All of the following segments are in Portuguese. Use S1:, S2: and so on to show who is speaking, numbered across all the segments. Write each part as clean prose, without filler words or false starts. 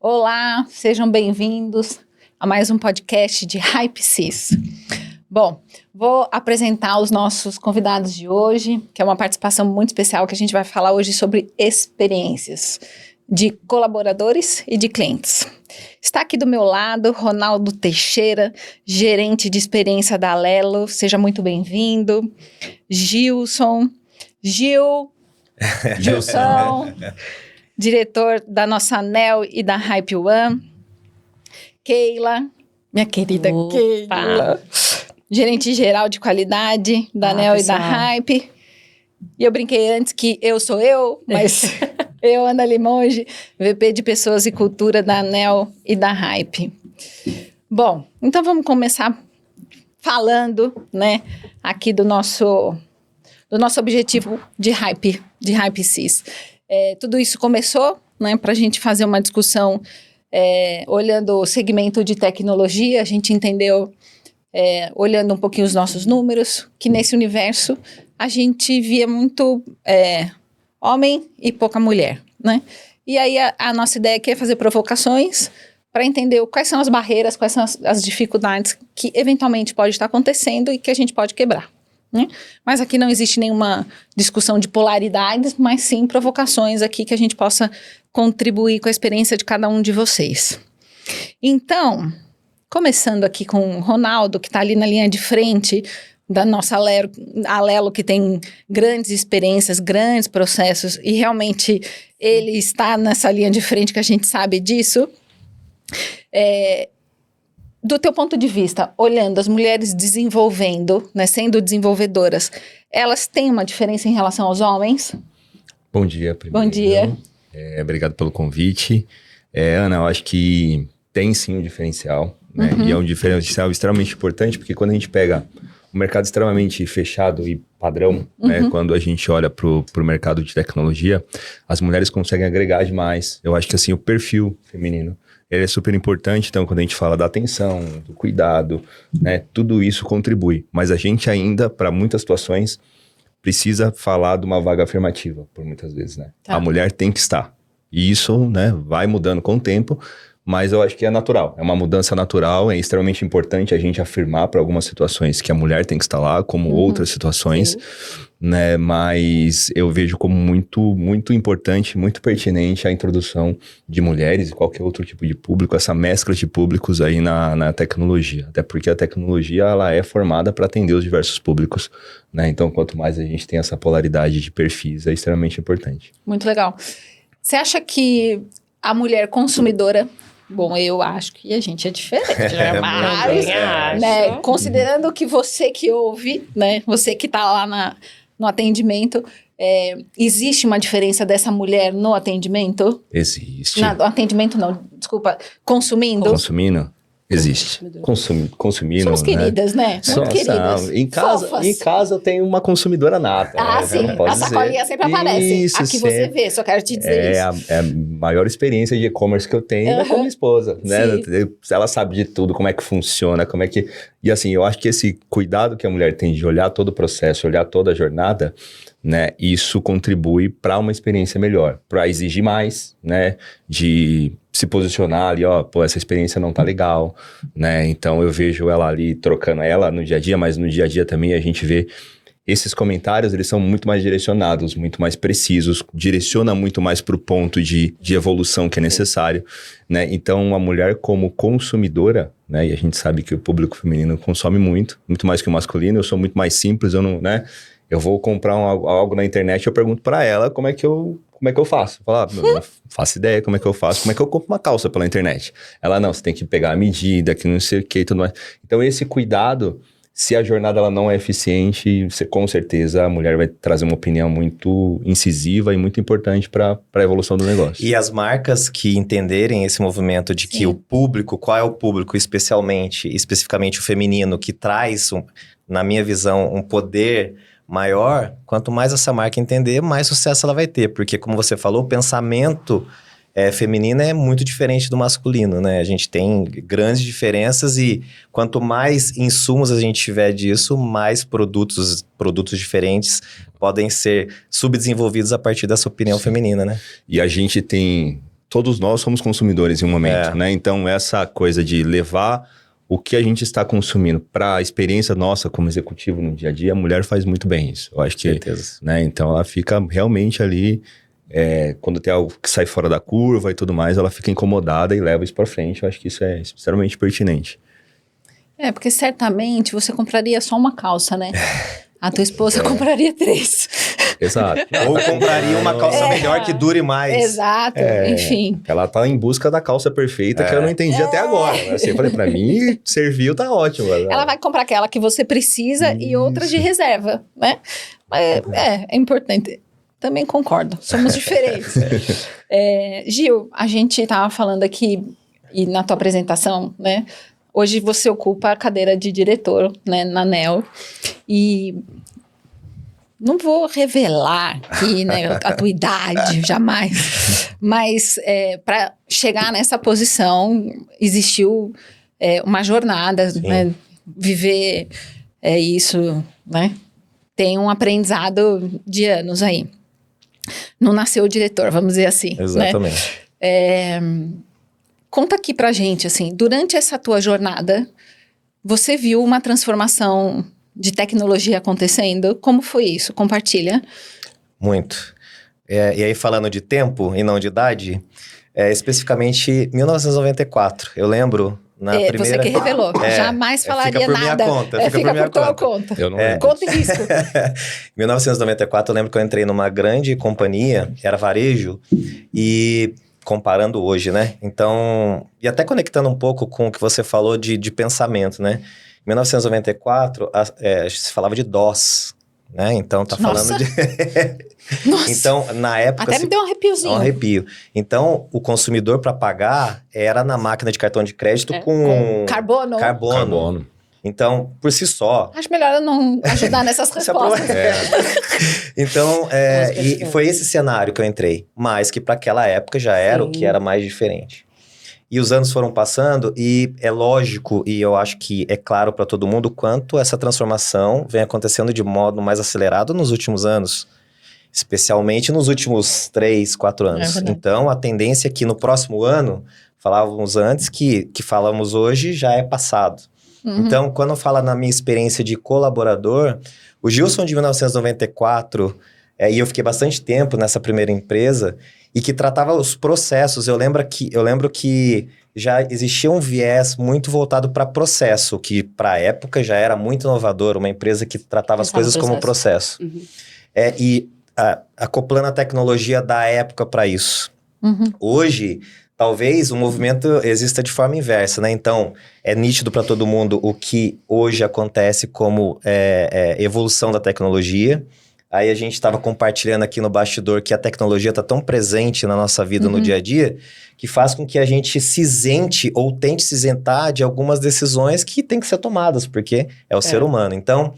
S1: Olá, sejam bem-vindos a mais um podcast de HypeCis. Bom, vou apresentar os nossos convidados de hoje, que é uma participação muito especial que a gente vai falar hoje sobre experiências de colaboradores e de clientes. Está aqui do meu lado Ronaldo Teixeira, gerente de experiência da Alelo, seja muito bem-vindo. Gilson, diretor da nossa ANEL e da Hype One. Keila, minha querida Keila, gerente geral de qualidade da ANEL e da Hype. E eu brinquei antes que eu sou eu, mas eu, Ana Limonge, VP de Pessoas e Cultura da ANEL e da Hype. Bom, então vamos começar falando, né, aqui do nosso objetivo de HypeCis. Tudo isso começou, né, para a gente fazer uma discussão olhando o segmento de tecnologia. A gente entendeu, olhando um pouquinho os nossos números, que nesse universo a gente via muito homem e pouca mulher, né? E aí a nossa ideia aqui é fazer provocações para entender quais são as barreiras, quais são as dificuldades que eventualmente pode estar acontecendo e que a gente pode quebrar. Mas aqui não existe nenhuma discussão de polaridades, mas sim provocações aqui que a gente possa contribuir com a experiência de cada um de vocês. Então, começando aqui com o Ronaldo, que está ali na linha de frente da nossa Alelo, que tem grandes experiências, grandes processos, e realmente ele está nessa linha de frente, que a gente sabe disso. Do teu ponto de vista, olhando as mulheres desenvolvendo, né, sendo desenvolvedoras, elas têm uma diferença em relação aos homens?
S2: Bom dia, primeiro.
S1: Bom dia.
S2: Obrigado pelo convite. Ana, eu acho que tem sim um diferencial, né? E é um diferencial extremamente importante, porque quando a gente pega um mercado extremamente fechado e padrão, né, quando a gente olha para o mercado de tecnologia, as mulheres conseguem agregar demais. Eu acho que assim, o perfil feminino, ele é super importante. Então, quando a gente fala da atenção, do cuidado, né, tudo isso contribui. Mas a gente ainda, para muitas situações, precisa falar de uma vaga afirmativa, por muitas vezes, né? Tá. A mulher tem que estar. E isso, né, vai mudando com o tempo, mas eu acho que é natural. É uma mudança natural, é extremamente importante a gente afirmar para algumas situações que a mulher tem que estar lá, como outras situações, né? Mas eu vejo como muito, muito importante, muito pertinente a introdução de mulheres e qualquer outro tipo de público, essa mescla de públicos aí na tecnologia. Até porque a tecnologia, ela é formada para atender os diversos públicos, né? Então, quanto mais a gente tem essa polaridade de perfis, é extremamente importante.
S1: Muito legal. Você acha que a mulher consumidora... Bom, eu acho que a gente é diferente, né? Mas, né, considerando que você que ouve, né, você que está lá no atendimento, existe uma diferença dessa mulher no atendimento?
S2: Existe.
S1: No atendimento não, desculpa, consumindo?
S2: Consumindo? Existe. Consumindo,
S1: somos queridas, né?
S2: Muito queridas. Em casa eu tenho uma consumidora nata.
S1: Sim. A sacolinha sempre aparece. Isso, aqui você vê, só quero te dizer isso.
S2: É a maior experiência de e-commerce que eu tenho é com a minha esposa, né? Ela sabe de tudo, como é que funciona, como é que... E assim, eu acho que esse cuidado que a mulher tem de olhar todo o processo, olhar toda a jornada, né? Isso contribui para uma experiência melhor, para exigir mais, né? De se posicionar ali, essa experiência não tá legal, né? Então eu vejo ela ali trocando ela no dia a dia, mas no dia a dia também a gente vê esses comentários, eles são muito mais direcionados, muito mais precisos, direciona muito mais para o ponto de evolução que é necessário, né? Então a mulher como consumidora, né? E a gente sabe que o público feminino consome muito mais que o masculino. Eu sou muito mais simples, eu não, né? Eu vou comprar algo na internet, eu pergunto para ela como é que eu faço. Falar, não faço ideia como é que eu faço, como é que eu compro uma calça pela internet. Ela, não, você tem que pegar a medida, que não sei o que e tudo mais. Então esse cuidado, se a jornada ela não é eficiente, com certeza a mulher vai trazer uma opinião muito incisiva e muito importante para a evolução do negócio.
S3: E as marcas que entenderem esse movimento de que o público, qual é o público especificamente o feminino, que traz, na minha visão, um poder maior, quanto mais essa marca entender, mais sucesso ela vai ter. Porque, como você falou, o pensamento feminino é muito diferente do masculino, né? A gente tem grandes diferenças e quanto mais insumos a gente tiver disso, mais produtos diferentes podem ser subdesenvolvidos a partir dessa opinião feminina, né?
S2: E a gente tem todos nós somos consumidores em um momento, né? Então, essa coisa de levar o que a gente está consumindo para a experiência nossa como executivo no dia a dia, a mulher faz muito bem isso. Eu acho que,
S3: certeza.
S2: né? Então, ela fica realmente ali, quando tem algo que sai fora da curva e tudo mais, ela fica incomodada e leva isso para frente. Eu acho que isso é extremamente pertinente.
S1: Porque certamente você compraria só uma calça, né? A tua esposa compraria 3.
S2: Exato.
S3: Ou compraria uma calça melhor que dure mais.
S1: Exato, enfim.
S2: Ela tá em busca da calça perfeita que eu não entendi até agora. Assim, eu falei, pra mim, serviu, tá ótimo.
S1: Ela vai comprar aquela que você precisa e outra de reserva, né? É importante. Também concordo, somos diferentes. Gil, a gente tava falando aqui, e na tua apresentação, né? Hoje você ocupa a cadeira de diretor, né, na NEO, e não vou revelar aqui, né, a tua idade, jamais, mas para chegar nessa posição existiu uma jornada, né, viver isso, né, tem um aprendizado de anos aí. Não nasceu o diretor, vamos dizer assim.
S3: Exatamente.
S1: Né? Conta aqui pra gente, assim, durante essa tua jornada, você viu uma transformação de tecnologia acontecendo? Como foi isso? Compartilha.
S3: Muito. E aí, falando de tempo e não de idade, especificamente 1994. Eu lembro na primeira...
S1: Você que revelou. Jamais falaria
S3: fica por
S1: nada.
S3: Minha conta, fica por tua conta.
S2: Eu não lembro.
S1: Conta e risco.
S3: Em 1994, eu lembro que eu entrei numa grande companhia, era varejo, e... comparando hoje, né? Então, e até conectando um pouco com o que você falou de pensamento, né? Em 1994, se falava de DOS, né? Então, tá falando de...
S1: Nossa.
S3: Então, na época...
S1: Até me deu um arrepiozinho.
S3: Um arrepio. Então, o consumidor, para pagar, era na máquina de cartão de crédito com...
S1: Carbono.
S3: Então, por si só...
S1: Acho melhor eu não ajudar nessas respostas.
S3: Então, e foi esse cenário que eu entrei. Mas que para aquela época já era o que era mais diferente. E os anos foram passando e é lógico, e eu acho que é claro para todo mundo, quanto essa transformação vem acontecendo de modo mais acelerado nos últimos anos. Especialmente nos últimos 3, 4 anos. Então, a tendência é que no próximo ano, falávamos antes, que falamos hoje já é passado. Então, quando eu falo na minha experiência de colaborador, o Gilson de 1994, e eu fiquei bastante tempo nessa primeira empresa, e que tratava os processos. Eu lembro que já existia um viés muito voltado para processo, que para a época já era muito inovador, uma empresa que tratava as coisas como processo. E acoplando a tecnologia da época para isso. Hoje... Talvez o movimento exista de forma inversa, né? Então, é nítido para todo mundo o que hoje acontece como evolução da tecnologia. Aí a gente estava compartilhando aqui no bastidor que a tecnologia está tão presente na nossa vida no dia a dia, que faz com que a gente se isente ou tente se isentar de algumas decisões que têm que ser tomadas, porque é o ser humano. Então,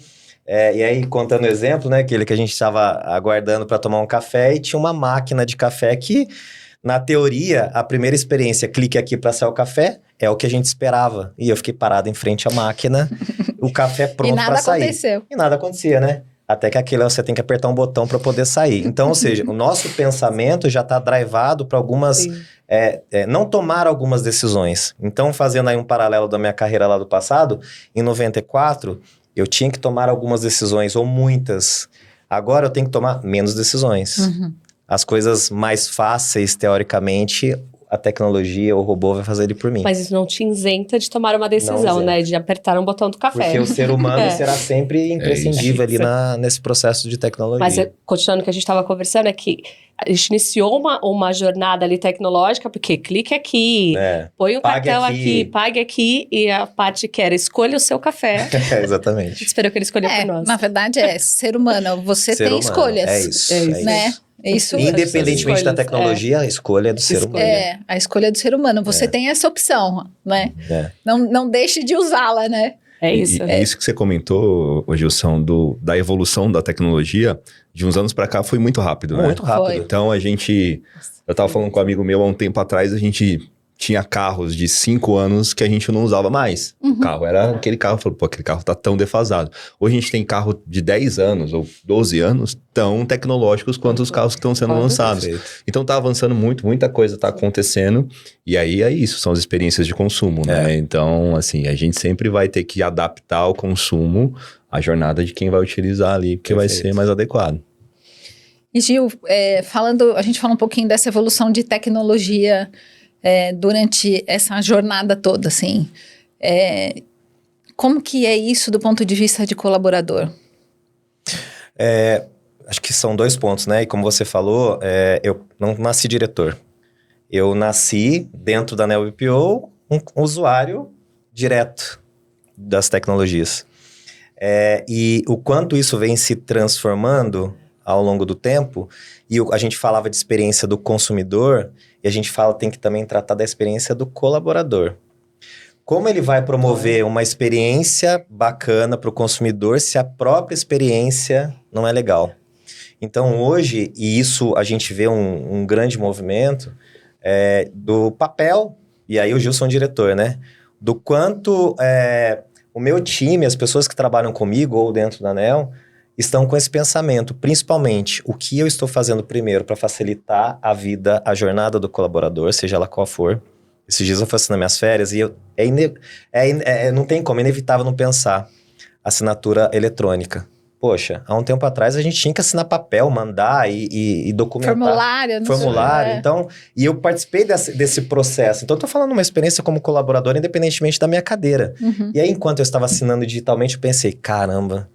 S3: e aí contando o exemplo, né? Aquele que a gente estava aguardando para tomar um café e tinha uma máquina de café que... Na teoria, a primeira experiência, clique aqui para sair o café, é o que a gente esperava. E eu fiquei parado em frente à máquina, o café pronto para sair.
S1: Aconteceu.
S3: E nada acontecia, né? Até que aquilo você tem que apertar um botão para poder sair. Então, ou seja, o nosso pensamento já está drivado para algumas... não tomar algumas decisões. Então, fazendo aí um paralelo da minha carreira lá do passado, em 94, eu tinha que tomar algumas decisões, ou muitas. Agora eu tenho que tomar menos decisões. As coisas mais fáceis, teoricamente, a tecnologia, o robô vai fazer ele por mim.
S4: Mas isso não te isenta de tomar uma decisão, né? De apertar um botão do café.
S3: Porque o ser humano será sempre imprescindível ali nesse processo de tecnologia.
S4: Mas continuando o que a gente estava conversando, é que a gente iniciou uma jornada ali tecnológica, porque clique aqui, põe um cartão aqui, pague aqui, e a parte que era escolha o seu café.
S3: Exatamente.
S4: A gente esperou que ele escolheu por nós.
S1: Na verdade ser humano, você tem escolhas.
S3: É isso.
S1: Né? Isso,
S3: independentemente da tecnologia, a escolha é do ser humano.
S1: A escolha é do ser humano. Você tem essa opção, né? Não deixe de usá-la, né?
S4: É isso.
S2: E isso que você comentou, Gilson, da evolução da tecnologia, de uns anos para cá foi muito rápido, né?
S3: Muito rápido.
S1: Foi.
S2: Então eu tava falando com um amigo meu há um tempo atrás, a gente tinha carros de 5 anos que a gente não usava mais. O carro era aquele carro, falou, pô, aquele carro tá tão defasado. Hoje a gente tem carro de 10 anos ou 12 anos tão tecnológicos quanto os carros que estão sendo lançados. Perfeito. Então tá avançando muito, muita coisa tá acontecendo. E aí é isso, são as experiências de consumo, né? Então, assim, a gente sempre vai ter que adaptar o consumo à jornada de quem vai utilizar ali, porque vai ser mais adequado.
S1: E Gil, a gente fala um pouquinho dessa evolução de tecnologia durante essa jornada toda, assim. Como que é isso do ponto de vista de colaborador?
S3: Acho que são 2 pontos, né? E como você falou, eu não nasci diretor. Eu nasci dentro da Neo BPO um usuário direto das tecnologias. E o quanto isso vem se transformando ao longo do tempo, e a gente falava de experiência do consumidor, e a gente tem que também tratar da experiência do colaborador. Como ele vai promover uma experiência bacana para o consumidor se a própria experiência não é legal? Então hoje, e isso a gente vê um grande movimento do papel, e aí o Gilson é diretor, né? Do quanto o meu time, as pessoas que trabalham comigo ou dentro da ANEEL, estão com esse pensamento, principalmente o que eu estou fazendo primeiro para facilitar a vida, a jornada do colaborador, seja ela qual for. Esses dias eu fui assinar minhas férias e não tem como, é inevitável não pensar. Assinatura eletrônica. Poxa, há um tempo atrás a gente tinha que assinar papel, mandar e documentar.
S1: Formulário, não
S3: Formulário, então... E eu participei desse processo. Então, eu tô falando uma experiência como colaborador, independentemente da minha cadeira. E aí, enquanto eu estava assinando digitalmente, eu pensei, caramba,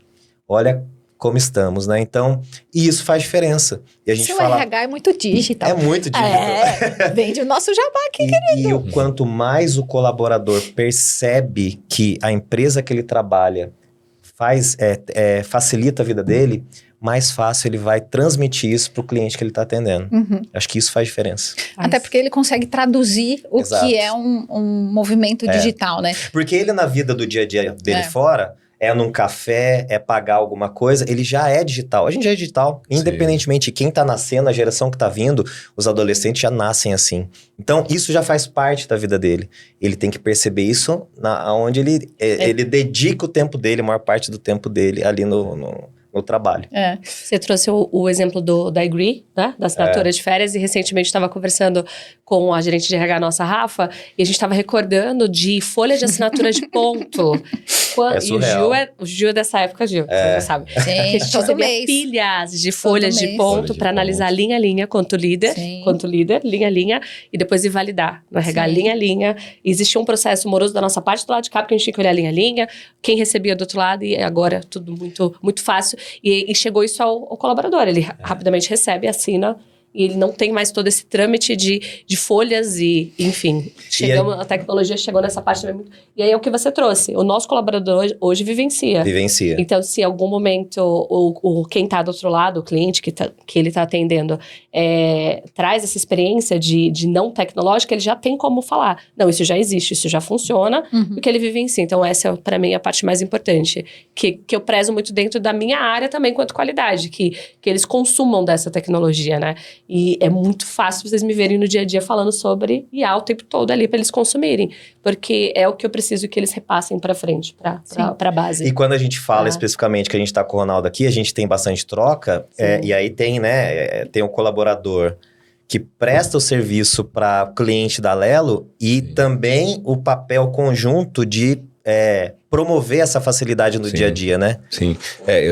S3: olha como estamos, né? Então, e isso faz diferença. E a gente
S1: Seu RH é muito digital.
S3: É muito digital.
S1: Vende o nosso jabá aqui, querido.
S3: E o quanto mais o colaborador percebe que a empresa que ele trabalha facilita a vida dele, mais fácil ele vai transmitir isso para o cliente que ele está atendendo. Acho que isso faz diferença.
S1: Até porque ele consegue traduzir o que é um movimento digital, né?
S3: Porque ele, na vida do dia a dia dele fora... num café, pagar alguma coisa, ele já é digital. A gente já é digital, independentemente de quem tá nascendo, a geração que tá vindo, os adolescentes já nascem assim. Então, isso já faz parte da vida dele. Ele tem que perceber isso onde ele dedica o tempo dele, a maior parte do tempo dele ali no trabalho.
S4: Você trouxe o exemplo da Agree, né? Da assinatura de férias, e recentemente estava conversando com a gerente de RH nossa, Rafa, e a gente estava recordando de folha de assinatura de ponto. O Gil é dessa época, Gil, você já sabe.
S1: Sim,
S4: a gente recebia pilhas de folhas de ponto para analisar linha a linha quanto líder, linha a linha, e depois ir validar no RH linha a linha. E existia um processo moroso da nossa parte do lado de cá, porque a gente tinha que olhar linha a linha, quem recebia do outro lado, e agora tudo muito, muito fácil. E chegou isso ao colaborador, ele rapidamente recebe, assina, e ele não tem mais todo esse trâmite de folhas e, enfim, a tecnologia chegou nessa parte também muito... E aí é o que você trouxe, o nosso colaborador hoje vivencia. Então, se em algum momento quem está do outro lado, o cliente que ele está atendendo, traz essa experiência de não tecnológica, ele já tem como falar, não, isso já existe, isso já funciona, porque ele vivencia. Então, essa é, para mim, a parte mais importante, que eu prezo muito dentro da minha área também, quanto qualidade, que eles consumam dessa tecnologia, né? E é muito fácil vocês me verem no dia a dia falando sobre IA o tempo todo ali para eles consumirem. Porque é o que eu preciso que eles repassem para frente, para a base.
S3: E quando a gente fala especificamente que a gente está com o Ronaldo aqui, a gente tem bastante troca. E aí tem, né? Tem o colaborador que presta o serviço para o cliente da Lelo e também o papel conjunto de... promover essa facilidade no dia a dia, né?
S2: Sim.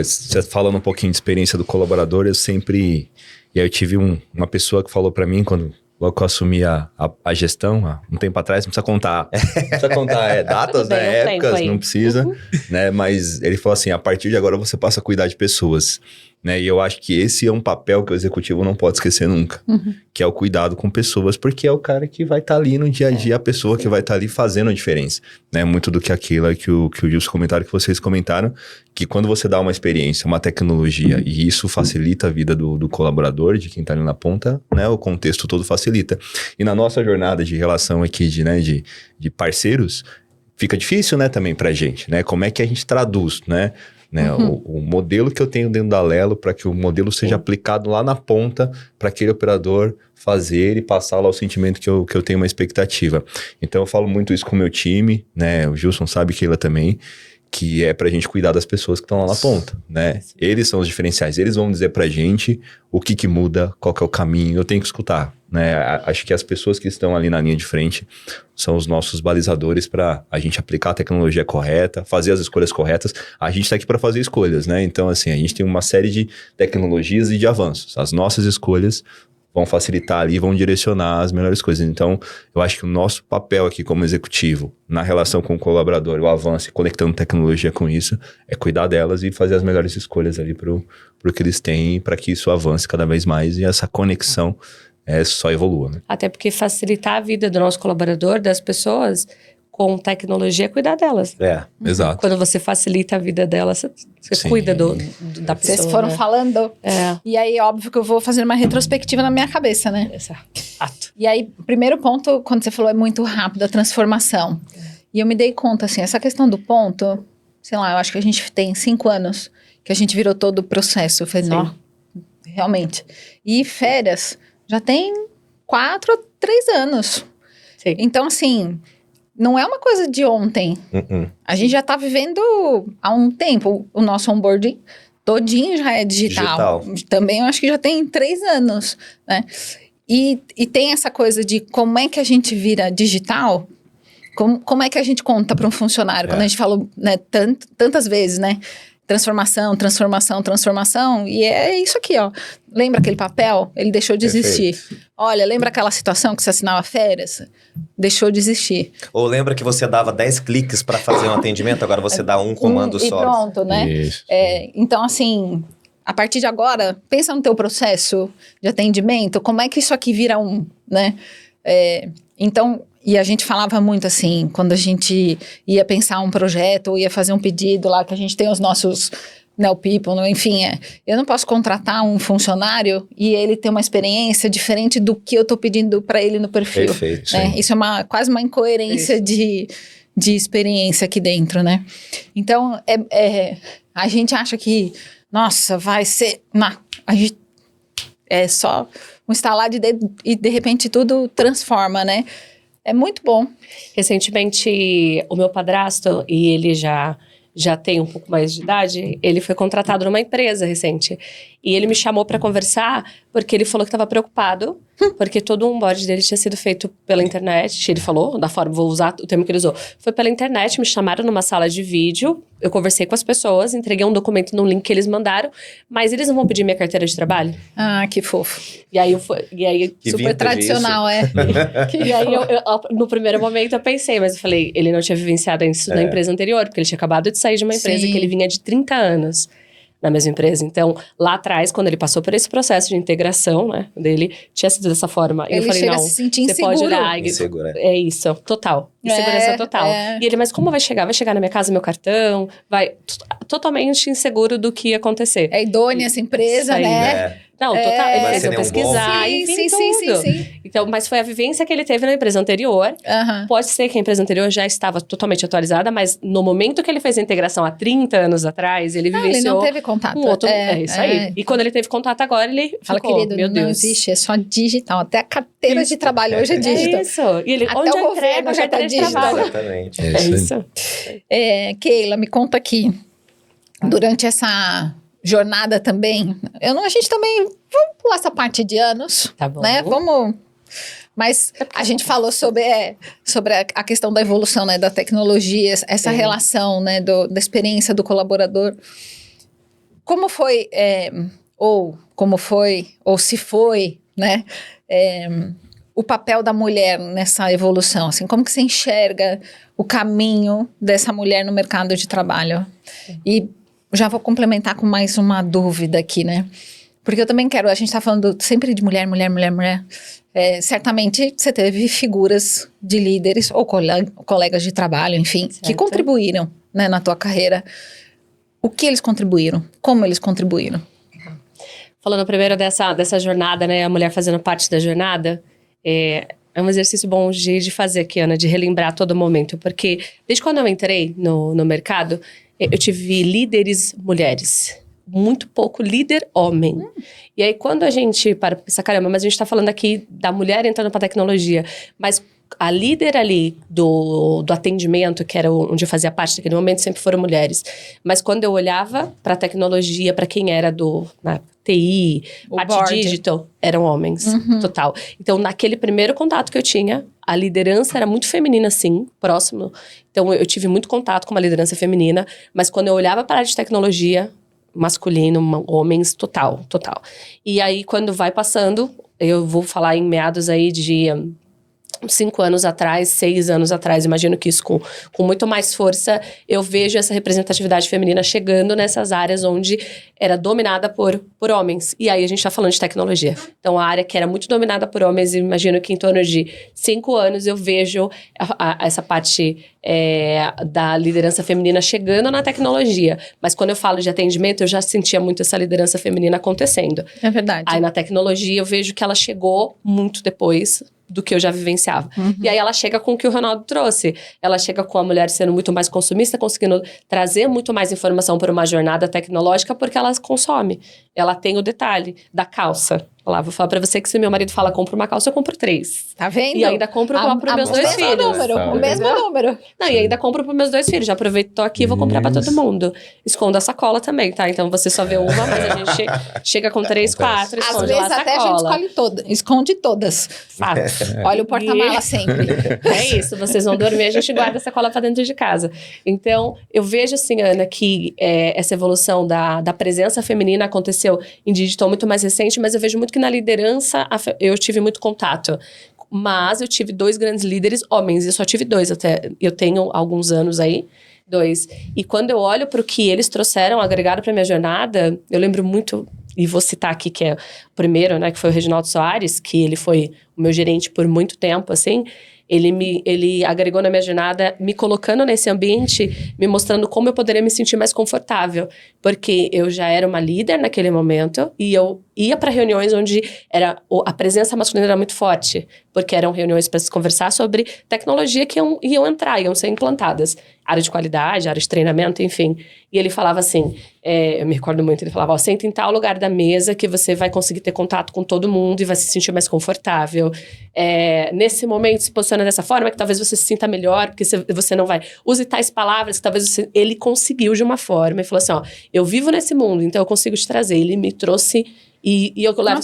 S2: Você falando um pouquinho de experiência do colaborador, eu sempre... E aí eu tive uma pessoa que falou pra mim, logo que eu assumi a gestão, há um tempo atrás, não precisa contar. Não precisa contar datas, né, épocas, não precisa. Né, mas ele falou assim, a partir de agora você passa a cuidar de pessoas. Né, e eu acho que esse é um papel que o executivo não pode esquecer nunca. Que é o cuidado com pessoas, porque é o cara que vai estar ali no dia a dia, a pessoa que vai estar ali fazendo a diferença. Né, muito do que aquilo que o Gilson comentaram, que vocês comentaram, que quando você dá uma experiência, uma tecnologia, e isso facilita a vida do colaborador, de quem está ali na ponta, né, o contexto todo facilita. E na nossa jornada de relação aqui de parceiros, fica difícil, né, também pra gente, né? Como é que a gente traduz, né? né? O modelo que eu tenho dentro da Lelo para que o modelo seja aplicado lá na ponta para aquele operador fazer e passar lá o sentimento que eu tenho uma expectativa. Então eu falo muito isso com o meu time, né? O Gilson sabe, Keila também, que é pra gente cuidar das pessoas que estão lá na ponta, né? Eles são os diferenciais, eles vão dizer pra gente o que muda, qual que é o caminho, eu tenho que escutar, né? Acho que as pessoas que estão ali na linha de frente são os nossos balizadores para a gente aplicar a tecnologia correta, fazer as escolhas corretas. A gente tá aqui para fazer escolhas, né? Então, assim, a gente tem uma série de tecnologias e de avanços. As nossas escolhas vão facilitar ali, vão direcionar as melhores coisas. Então, eu acho que o nosso papel aqui como executivo, na relação com o colaborador, o avanço, conectando tecnologia com isso, é cuidar delas e fazer as melhores escolhas ali pro que eles têm, para que isso avance cada vez mais e essa conexão só evolua, né?
S4: Até porque facilitar a vida do nosso colaborador, das pessoas, com tecnologia, é cuidar delas.
S2: Exato.
S4: Quando você facilita a vida delas, você cuida da pessoa.
S1: Vocês foram falando. E aí, óbvio que eu vou fazer uma retrospectiva na minha cabeça, né?
S4: Exato.
S1: E aí, primeiro ponto, quando você falou, é muito rápido a transformação. E eu me dei conta, assim, essa questão do ponto, sei lá, eu acho que a gente tem 5 anos que a gente virou todo o processo. Eu falei, não, realmente. E férias já tem 4 a 3 anos.
S4: Sim.
S1: Então, assim, não é uma coisa de ontem. A gente já está vivendo há um tempo. O nosso onboarding todinho já é digital. Também eu acho que já tem 3 anos, né? E tem essa coisa de como é que a gente vira digital, como é que a gente conta para um funcionário. Quando a gente falou, né, tantas vezes, né? Transformação, transformação, transformação. E é isso aqui, ó. Lembra aquele papel? Ele deixou de existir. Olha, lembra aquela situação que você assinava férias? Deixou de existir.
S3: Ou lembra que você dava 10 cliques para fazer um atendimento, agora você dá um comando só.
S1: E pronto, né?
S2: Isso.
S1: Então, assim, a partir de agora, pensa no teu processo de atendimento, como é que isso aqui vira né? Então, e a gente falava muito assim, quando a gente ia pensar um projeto ou ia fazer um pedido lá, que a gente tem os nossos people, enfim, eu não posso contratar um funcionário e ele ter uma experiência diferente do que eu tô pedindo para ele no perfil.
S3: Perfeito,
S1: né? Isso é quase uma incoerência de experiência aqui dentro, né? Então, a gente acha que, nossa, vai ser... a gente é só um estalar de dedo e de repente tudo transforma, né? É muito bom.
S4: Recentemente, o meu padrasto, e ele já tem um pouco mais de idade, ele foi contratado numa empresa recente. E ele me chamou para conversar, porque ele falou que estava preocupado, porque todo o onboard dele tinha sido feito pela internet. Ele falou, da forma, vou usar o termo que ele usou. Foi pela internet, me chamaram numa sala de vídeo, eu conversei com as pessoas, entreguei um documento num link que eles mandaram, mas eles não vão pedir minha carteira de trabalho?
S1: Ah, que fofo.
S4: E aí
S1: super tradicional,
S4: E aí, no primeiro momento, eu pensei, mas eu falei, ele não tinha vivenciado isso na empresa anterior, porque ele tinha acabado de sair de uma empresa que ele vinha de 30 anos na mesma empresa. Então, lá atrás, quando ele passou por esse processo de integração, né, dele, tinha sido dessa forma. E
S1: ele
S4: eu falei,
S1: chega
S4: não,
S1: a se sentir
S4: você
S1: inseguro.
S4: pode olhar. É isso, total. Insegurança total. E ele, mas como vai chegar? Vai chegar na minha casa meu cartão? Vai totalmente inseguro do que ia acontecer.
S1: É idônea essa empresa,
S4: aí,
S1: né?
S4: Não, total. Ele fez eu
S3: nenhum
S4: pesquisar,
S1: sim.
S4: Então, mas foi a vivência que ele teve na empresa anterior. Pode ser que a empresa anterior já estava totalmente atualizada, mas no momento que ele fez a integração há 30 anos atrás, ele vivenciou...
S1: Ele não teve contato.
S4: É isso aí. E quando ele teve contato agora, ele
S1: fala,
S4: ficou,
S1: querido,
S4: meu Deus.
S1: não existe, é só digital. Até a carteira de trabalho hoje é digital.
S4: É isso. E ele,
S1: até
S4: onde
S1: o
S4: eu entrego
S1: governo
S4: a
S1: já tá
S4: carteira de
S1: digital.
S4: trabalho?
S3: Exatamente.
S4: É isso.
S1: Keila, me conta aqui, durante essa jornada também, a gente também, vamos pular essa parte de anos,
S4: Tá bom.
S1: né? Vamos... Mas a gente falou sobre a questão da evolução, né, da tecnologia, essa relação, né, da experiência do colaborador. Como foi, ou se foi, né, o papel da mulher nessa evolução, assim, como que você enxerga o caminho dessa mulher no mercado de trabalho? E já vou complementar com mais uma dúvida aqui, né? Porque eu também quero, a gente tá falando sempre de mulher. Certamente você teve figuras de líderes ou colegas de trabalho, enfim, que contribuíram, né, na tua carreira. O que eles contribuíram? Como eles contribuíram?
S4: Falando primeiro dessa jornada, né, a mulher fazendo parte da jornada, é um exercício bom de fazer aqui, Ana, de relembrar a todo momento, porque desde quando eu entrei no mercado, eu tive líderes mulheres. Muito pouco líder homem. E aí, quando a gente para pensar, caramba, mas a gente tá falando aqui da mulher entrando pra tecnologia, mas a líder ali do atendimento, que era onde eu fazia parte naquele momento, sempre foram mulheres. Mas quando eu olhava pra tecnologia, pra quem era na TI, parte digital, eram homens, total. Então, naquele primeiro contato que eu tinha, a liderança era muito feminina, sim, próximo. Então, eu tive muito contato com uma liderança feminina, mas quando eu olhava para a área de tecnologia, masculino, homens, total. E aí, quando vai passando, eu vou falar em meados aí de 5 anos atrás, 6 anos atrás, imagino que isso com muito mais força, eu vejo essa representatividade feminina chegando nessas áreas onde era dominada por homens. E aí a gente tá falando de tecnologia. Então, a área que era muito dominada por homens, imagino que em torno de 5 anos eu vejo essa parte da liderança feminina chegando na tecnologia. Mas quando eu falo de atendimento, eu já sentia muito essa liderança feminina acontecendo.
S1: É verdade.
S4: Aí na tecnologia eu vejo que ela chegou muito depois do que eu já vivenciava. E aí ela chega com o que o Ronaldo trouxe. Ela chega com a mulher sendo muito mais consumista, conseguindo trazer muito mais informação para uma jornada tecnológica, porque ela consome. Ela tem o detalhe da calça. Vou falar pra você que se meu marido fala, compra uma calça, eu compro 3.
S1: Tá vendo?
S4: E ainda compro para meus 2 filhos.
S1: O mesmo número.
S4: Não, e ainda compro para meus 2 filhos. Já aproveito, tô aqui, vou comprar para todo mundo. Escondo a sacola também, tá? Então você só vê uma, mas a gente chega com 3, 4, esconde
S1: Às vezes
S4: lá a
S1: até
S4: sacola.
S1: a gente esconde todas.
S4: Fato.
S1: Olha o porta-mala sempre.
S4: É isso, vocês vão dormir, a gente guarda a sacola pra dentro de casa. Então, eu vejo assim, Ana, que essa evolução da presença feminina aconteceu em digital muito mais recente, mas eu vejo muito que na liderança eu tive muito contato. Mas eu tive 2 grandes líderes homens, eu só tive 2 até. Eu tenho alguns anos aí, 2. E quando eu olho para o que eles trouxeram, agregaram para minha jornada, eu lembro muito, e vou citar aqui que é o primeiro, né, que foi o Reginaldo Soares, que ele foi o meu gerente por muito tempo, assim. Ele agregou na minha jornada, me colocando nesse ambiente, me mostrando como eu poderia me sentir mais confortável. Porque eu já era uma líder naquele momento e eu ia para reuniões onde a presença masculina era muito forte. Porque eram reuniões para se conversar sobre tecnologia que iam entrar, iam ser implantadas. Área de qualidade, área de treinamento, enfim. E ele falava assim, eu me recordo muito, ele falava, senta em tal lugar da mesa que você vai conseguir ter contato com todo mundo e vai se sentir mais confortável. Nesse momento, se posiciona dessa forma que talvez você se sinta melhor, porque você não vai... Use tais palavras que talvez você... Ele conseguiu de uma forma. Ele falou assim, eu vivo nesse mundo, então eu consigo te trazer. Ele me trouxe... E eu levo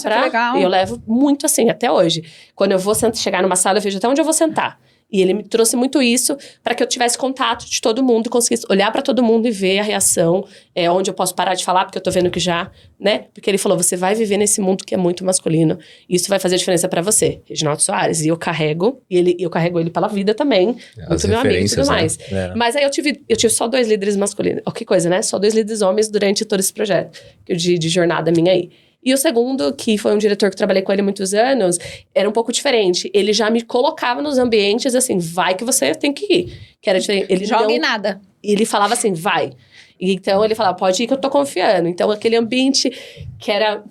S4: eu levo muito assim, até hoje. Quando eu vou chegar numa sala, eu vejo até onde eu vou sentar. E ele me trouxe muito isso para que eu tivesse contato de todo mundo, conseguisse olhar para todo mundo e ver a reação, onde eu posso parar de falar, porque eu tô vendo que já, né? Porque ele falou, você vai viver nesse mundo que é muito masculino, e isso vai fazer diferença para você, Reginaldo Soares. E eu carrego ele pela vida também, muito meu amigo e tudo mais.
S2: Né?
S4: Mas aí eu tive só 2 líderes masculinos, que coisa, né? Só 2 líderes homens durante todo esse projeto de jornada minha aí. E o segundo, que foi um diretor que trabalhei com ele muitos anos, era um pouco diferente. Ele já me colocava nos ambientes assim, vai que você tem que ir. Que era diferente. Ele
S1: joga em nada.
S4: E ele falava assim, vai. E então ele falava, pode ir que eu tô confiando. Então aquele ambiente que era...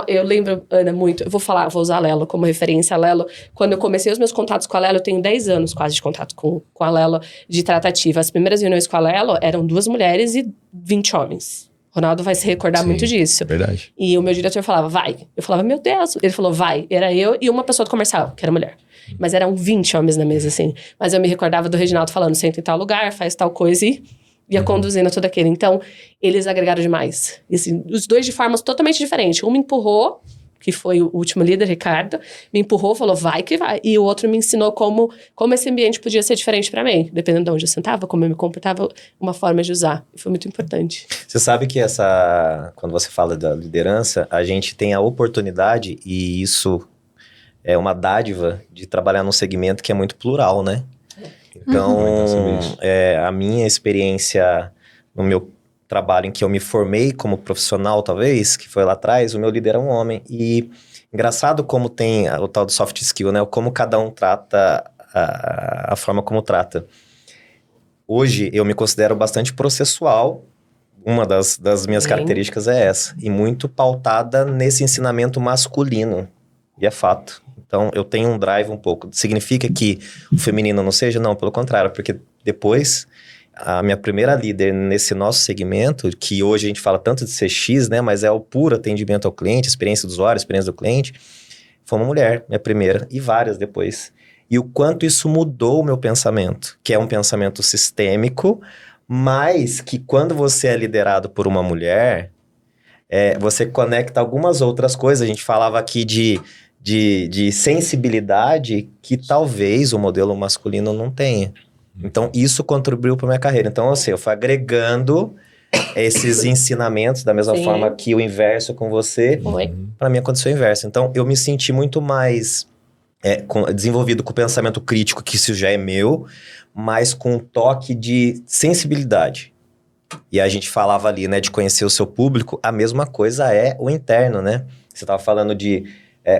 S4: Eu lembro, Ana, muito... Eu vou usar a Lelo como referência. A Lelo, quando eu comecei os meus contatos com a Lelo, eu tenho 10 anos quase de contato com a Lelo de tratativa. As primeiras reuniões com a Lelo eram 2 mulheres e 20 homens. Ronaldo vai se recordar muito disso.
S2: Verdade.
S4: E o meu diretor falava, vai. Eu falava, meu Deus. Ele falou, vai. Era eu e uma pessoa do comercial, que era mulher. Mas eram 20 homens na mesa, assim. Mas eu me recordava do Reginaldo falando, senta em tal lugar, faz tal coisa e ia conduzindo tudo aquilo. Então, eles agregaram demais. E, assim, os 2 de formas totalmente diferentes. Um me empurrou, que foi o último líder, Ricardo, me empurrou, falou, vai que vai. E o outro me ensinou como esse ambiente podia ser diferente para mim. Dependendo de onde eu sentava, como eu me comportava, uma forma de usar. E foi muito importante.
S3: Você sabe que quando você fala da liderança, a gente tem a oportunidade, e isso é uma dádiva, de trabalhar num segmento que é muito plural, né? Então, a minha experiência no meu trabalho em que eu me formei como profissional, talvez, que foi lá atrás, o meu líder era um homem. E engraçado como tem o tal do soft skill, né? Como cada um trata a forma como trata. Hoje, eu me considero bastante processual. Uma das minhas características é essa. E muito pautada nesse ensinamento masculino. E é fato. Então, eu tenho um drive um pouco. Significa que o feminino não seja? Não, pelo contrário. Porque depois... a minha primeira líder nesse nosso segmento, que hoje a gente fala tanto de CX, né? Mas é o puro atendimento ao cliente, experiência do usuário, experiência do cliente. Foi uma mulher, minha primeira, e várias depois. E o quanto isso mudou o meu pensamento, que é um pensamento sistêmico, mas que quando você é liderado por uma mulher, você conecta algumas outras coisas. A gente falava aqui de sensibilidade que talvez o modelo masculino não tenha. Então, isso contribuiu para minha carreira. Então, assim, eu fui agregando esses ensinamentos da mesma forma que o inverso com você. Para mim aconteceu o inverso. Então, eu me senti muito mais desenvolvido com o pensamento crítico, que isso já é meu, mas com um toque de sensibilidade. E a gente falava ali, né, de conhecer o seu público. A mesma coisa é o interno, né? Você estava falando de...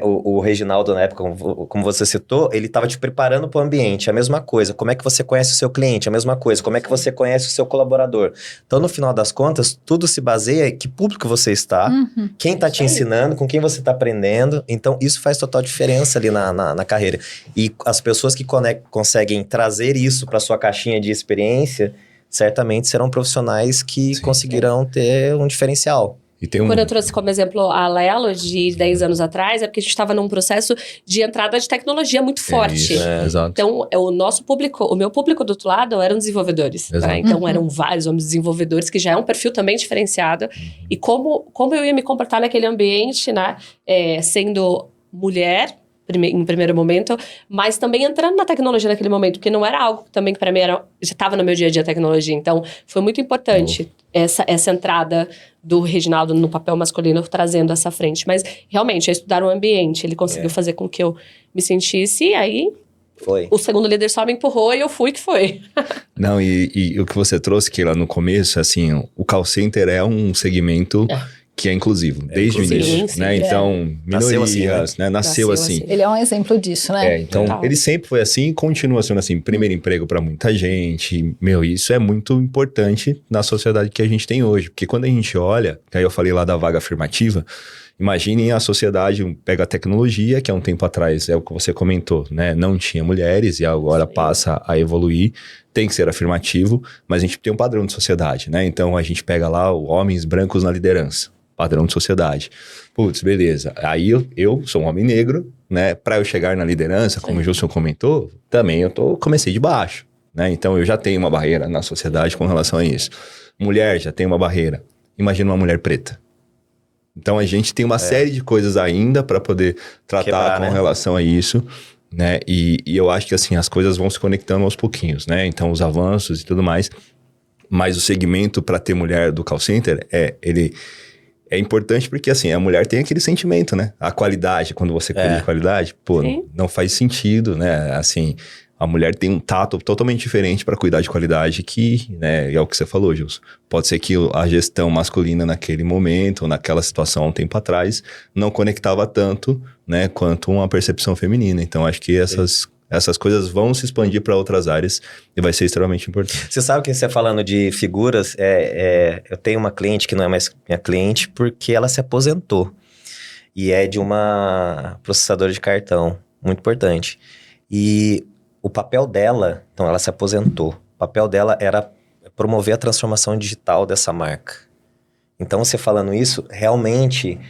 S3: o Reginaldo, na época, como você citou, ele estava te preparando para o ambiente. A mesma coisa. Como é que você conhece o seu cliente? A mesma coisa. Como é que você conhece o seu colaborador? Então, no final das contas, tudo se baseia em que público você está, quem está te ensinando, com quem você está aprendendo. Então, isso faz total diferença ali na carreira. E as pessoas que conseguem trazer isso para sua caixinha de experiência, certamente serão profissionais que conseguirão ter um diferencial.
S4: Quando eu trouxe como exemplo a Lelo de 10 anos atrás, é porque a gente estava num processo de entrada de tecnologia muito forte.
S2: Exato.
S4: Então, o meu público do outro lado eram desenvolvedores. Né? Então, eram vários homens desenvolvedores, que já é um perfil também diferenciado. E como eu ia me comportar naquele ambiente, né? Sendo mulher, em primeiro momento, mas também entrando na tecnologia naquele momento, porque não era algo também que para mim já estava no meu dia a dia a tecnologia. Então, foi muito importante essa entrada do Reginaldo no papel masculino, trazendo essa frente. Mas, realmente, é estudar o ambiente. Ele conseguiu fazer com que eu me sentisse, e aí... O segundo líder só me empurrou e eu fui que foi.
S2: Não, e o que você trouxe, que lá no começo, assim, o call center é um segmento... que é inclusivo, desde o início, né? Então, minorias, né? Nasceu assim.
S1: Ele é um exemplo disso, né?
S2: Então, ele sempre foi assim e continua sendo assim. Primeiro emprego para muita gente. Isso é muito importante na sociedade que a gente tem hoje. Porque quando a gente olha, aí eu falei lá da vaga afirmativa, imaginem a sociedade, pega a tecnologia, que há um tempo atrás, é o que você comentou, né? Não tinha mulheres e agora passa a evoluir. Tem que ser afirmativo, mas a gente tem um padrão de sociedade, né? Então, a gente pega lá homens brancos na liderança. Padrão de sociedade. Putz, beleza. Aí eu sou um homem negro, né? Para eu chegar na liderança, como o Gilson comentou, também comecei de baixo, né? Então eu já tenho uma barreira na sociedade com relação a isso. Mulher já tem uma barreira. Imagina uma mulher preta. Então a gente tem uma série de coisas ainda para poder tratar com relação a isso, né? E eu acho que assim as coisas vão se conectando aos pouquinhos, né? Então os avanços e tudo mais. Mas o segmento para ter mulher do call center é importante porque, assim, a mulher tem aquele sentimento, né? A qualidade, quando você cuida de qualidade, não faz sentido, né? Assim, a mulher tem um tato totalmente diferente para cuidar de qualidade que, né? É o que você falou, Gilson. Pode ser que a gestão masculina naquele momento, ou naquela situação há um tempo atrás, não conectava tanto, né? Quanto uma percepção feminina. Então, acho que essas coisas vão se expandir para outras áreas e vai ser extremamente importante.
S3: Você sabe que você falando de figuras, eu tenho uma cliente que não é mais minha cliente porque ela se aposentou. E é de uma processadora de cartão, muito importante. E o papel dela, então ela se aposentou, o papel dela era promover a transformação digital dessa marca. Então você falando isso, realmente...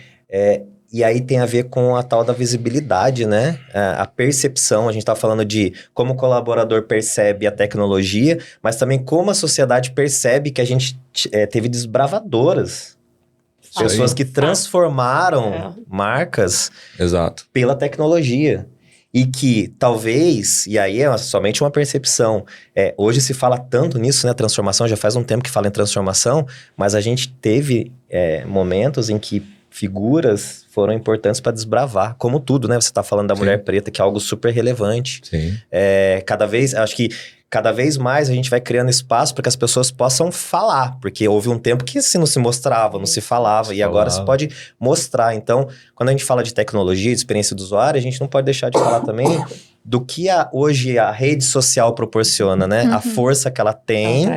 S3: E aí tem a ver com a tal da visibilidade, né? A percepção, a gente tá falando de como o colaborador percebe a tecnologia, mas também como a sociedade percebe que a gente teve desbravadoras. Pessoas que transformaram marcas pela tecnologia. E que talvez, e aí é somente uma percepção, hoje se fala tanto nisso, né? Transformação, já faz um tempo que fala em transformação, mas a gente teve momentos em que figuras foram importantes para desbravar, como tudo, né? Você está falando da mulher preta, que é algo super relevante. Cada vez mais a gente vai criando espaço para que as pessoas possam falar, porque houve um tempo que não se mostrava, não se falava, e agora se pode mostrar. Então, quando a gente fala de tecnologia, de experiência do usuário, a gente não pode deixar de falar também do que hoje a rede social proporciona, né? A força que ela tem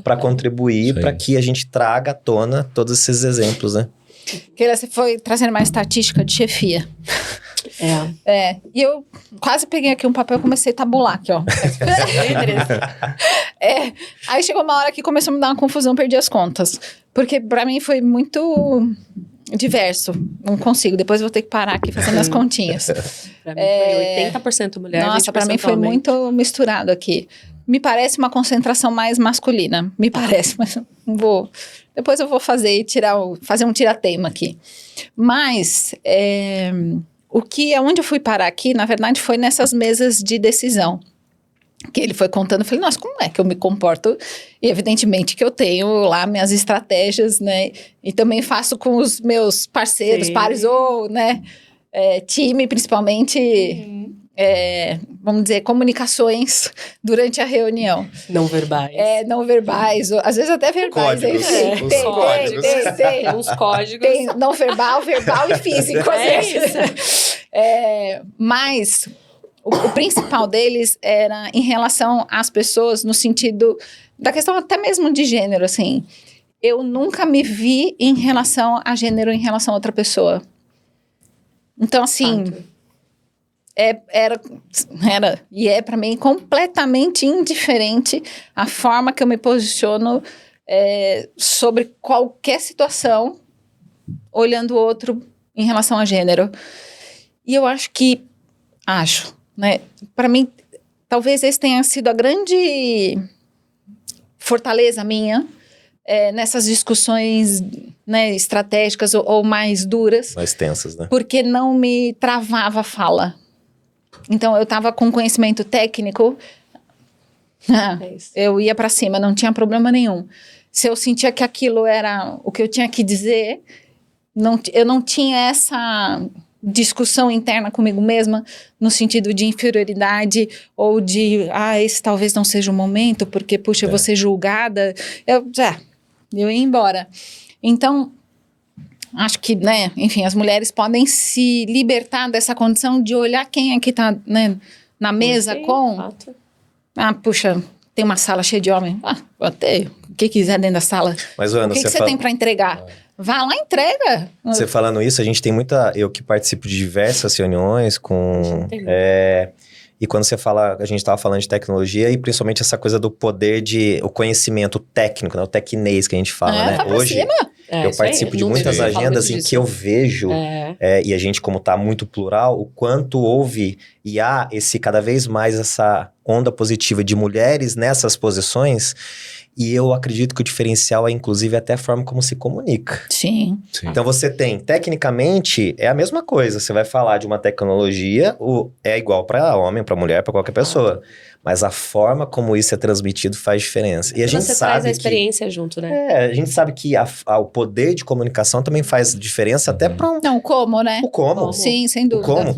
S3: para contribuir para que a gente traga à tona todos esses exemplos, né?
S1: Keila, você foi trazendo mais estatística de chefia. E eu quase peguei aqui um papel e comecei a tabular aqui, ó. Aí chegou uma hora que começou a me dar uma confusão, perdi as contas. Porque pra mim foi muito diverso. Não consigo. Depois eu vou ter que parar aqui fazendo as continhas.
S4: Pra mim foi 80% mulher,
S1: Nossa,
S4: 20%
S1: pra mim foi
S4: homem.
S1: muito misturado aqui. Me parece uma concentração mais masculina. Me parece, mas não vou... Depois eu vou fazer fazer um tiratema aqui. Mas onde eu fui parar aqui, na verdade, foi nessas mesas de decisão. Que ele foi contando, eu falei, nossa, como é que eu me comporto? E evidentemente que eu tenho lá minhas estratégias, né? E também faço com os meus parceiros,
S4: Sim.
S1: pares ou, né? Time, principalmente... vamos dizer, comunicações durante a reunião.
S4: Não verbais.
S1: Não verbais, ou, às vezes até verbais.
S3: Códigos,
S1: Tem,
S3: códigos.
S1: tem.
S4: Uns códigos.
S1: Tem não verbal, verbal e físico.
S4: Isso.
S1: Mas o principal deles era em relação às pessoas, no sentido da questão até mesmo de gênero, assim. Eu nunca me vi em relação a gênero, em relação a outra pessoa. Então, assim... Era e é para mim completamente indiferente a forma que eu me posiciono sobre qualquer situação, olhando o outro em relação a gênero. E eu acho, né? Para mim, talvez esse tenha sido a grande fortaleza minha nessas discussões, né, estratégicas ou mais duras.
S3: Mais tensas, né?
S1: Porque não me travava a fala. Então, eu estava com conhecimento técnico, eu ia para cima, não tinha problema nenhum. Se eu sentia que aquilo era o que eu tinha que dizer, eu não tinha essa discussão interna comigo mesma, no sentido de inferioridade, ou de, esse talvez não seja o momento, porque, puxa, eu vou ser julgada. Eu ia embora. Então... Acho que, né, enfim, as mulheres podem se libertar dessa condição de olhar quem é que tá, né, na mesa com...
S4: Fato.
S1: Puxa, tem uma sala cheia de homem. Até o que quiser dentro da sala.
S3: Mas, Ana,
S1: o que você tem para entregar? Vá lá, entrega.
S3: Você falando isso, a gente tem eu que participo de diversas reuniões com... E quando você fala, a gente estava falando de tecnologia e principalmente essa coisa do poder o conhecimento técnico, né? O tecnês que a gente fala, né? Hoje, eu participo de muitas agendas em que eu vejo, e a gente como está muito plural, o quanto houve e há cada vez mais essa onda positiva de mulheres nessas posições. E eu acredito que o diferencial é, inclusive, até a forma como se comunica.
S1: Sim.
S3: Então, você tem, tecnicamente, é a mesma coisa. Você vai falar de uma tecnologia, é igual para homem, para mulher, para qualquer pessoa. Mas a forma como isso é transmitido faz diferença. E a gente
S4: Você
S3: sabe
S4: traz a experiência junto, né?
S3: a gente sabe que o poder de comunicação também faz diferença até para
S1: Não, como, né?
S3: o como.
S1: Sim, sem dúvida.
S3: O como.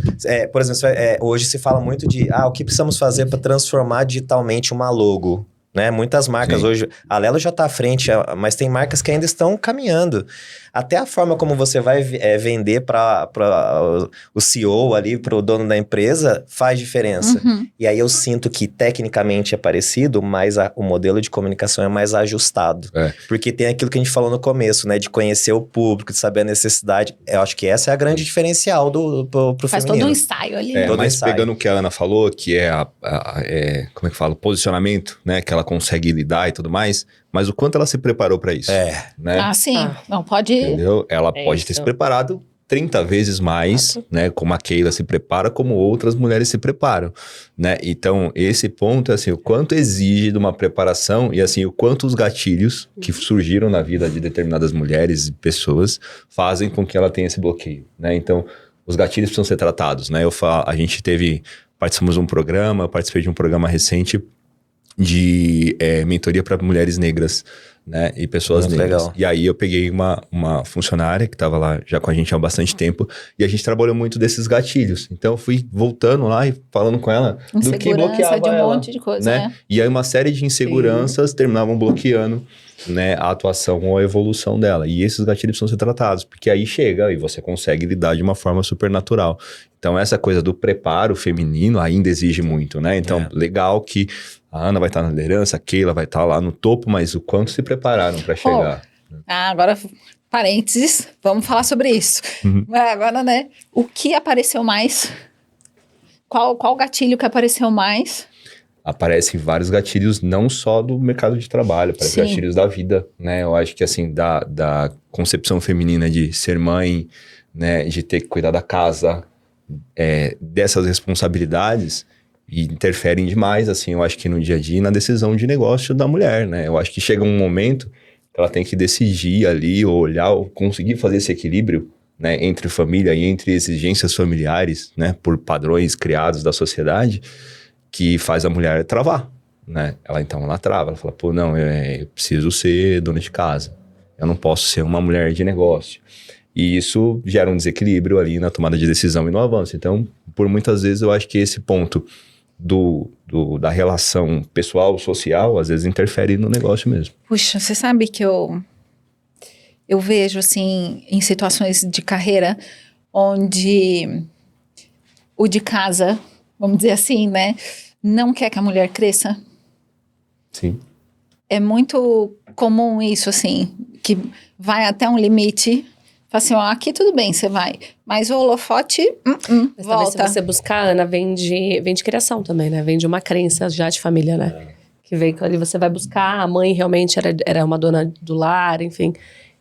S3: Por exemplo, hoje se fala muito de o que precisamos fazer para transformar digitalmente uma logo. Né? Muitas marcas hoje, a Lelo já está à frente, mas tem marcas que ainda estão caminhando. Até a forma como você vai vender para o CEO ali, para o dono da empresa, faz diferença.
S1: Uhum.
S3: E aí eu sinto que tecnicamente é parecido, mas o modelo de comunicação é mais ajustado. Porque tem aquilo que a gente falou no começo, né? De conhecer o público, de saber a necessidade. Eu acho que essa é a grande diferencial pro
S1: Faz
S3: feminino.
S1: todo um ensaio ali.
S2: Mas pegando o que a Ana falou, que como é que fala? Posicionamento, né? Que ela consegue lidar e tudo mais. Mas o quanto ela se preparou para isso. Né?
S1: Sim. Não, pode...
S2: Entendeu? Ela pode ter se preparado 30 vezes mais, né? Como a Keila se prepara, como outras mulheres se preparam, né? Então, esse ponto é assim, o quanto exige de uma preparação e assim, o quanto os gatilhos que surgiram na vida de determinadas mulheres e pessoas fazem com que ela tenha esse bloqueio, né? Então, os gatilhos precisam ser tratados, né? Participamos de um programa, participei de um programa recente de mentoria para mulheres negras, né, e pessoas negras. Legal. E aí eu peguei uma funcionária que estava lá já com a gente há bastante tempo e a gente trabalhou muito desses gatilhos. Então eu fui voltando lá e falando com ela do que bloqueava
S1: de um
S2: ela,
S1: monte de coisa,
S2: né? E aí uma série de inseguranças terminavam bloqueando, né, a atuação ou a evolução dela. E esses gatilhos precisam ser tratados, porque aí chega e você consegue lidar de uma forma super natural. Então essa coisa do preparo feminino ainda exige muito, né? Então legal que a Ana vai estar na liderança, a Keila vai estar lá no topo, mas o quanto se prepararam para chegar?
S1: Agora, parênteses, vamos falar sobre isso. Agora, né, o que apareceu mais? Qual gatilho que apareceu mais?
S2: aparecem vários gatilhos, não só do mercado de trabalho, aparecem gatilhos da vida, né? Eu acho que, assim, da concepção feminina de ser mãe, né? De ter que cuidar da casa, dessas responsabilidades, e interferem demais, assim, eu acho que no dia a dia e na decisão de negócio da mulher, né? Eu acho que chega um momento que ela tem que decidir ali, ou olhar, ou conseguir fazer esse equilíbrio, né? Entre família e entre exigências familiares, né? Por padrões criados da sociedade, que faz a mulher travar, né? Ela trava, ela fala, pô, não, eu preciso ser dona de casa, eu não posso ser uma mulher de negócio. E isso gera um desequilíbrio ali na tomada de decisão e no avanço. Então, por muitas vezes, eu acho que esse ponto da relação pessoal, social, às vezes interfere no negócio mesmo.
S1: Puxa, você sabe que eu vejo, assim, em situações de carreira, onde o de casa, vamos dizer assim, né, não quer que a mulher cresça.
S2: Sim.
S1: É muito comum isso, assim, que vai até um limite, fala assim, ó, aqui tudo bem, você vai, mas o holofote,
S4: Mas
S1: volta.
S4: talvez se você buscar, Ana, vem de criação também, né? Vem de uma crença já de família, né? Que vem ali, você vai buscar, a mãe realmente era uma dona do lar, enfim.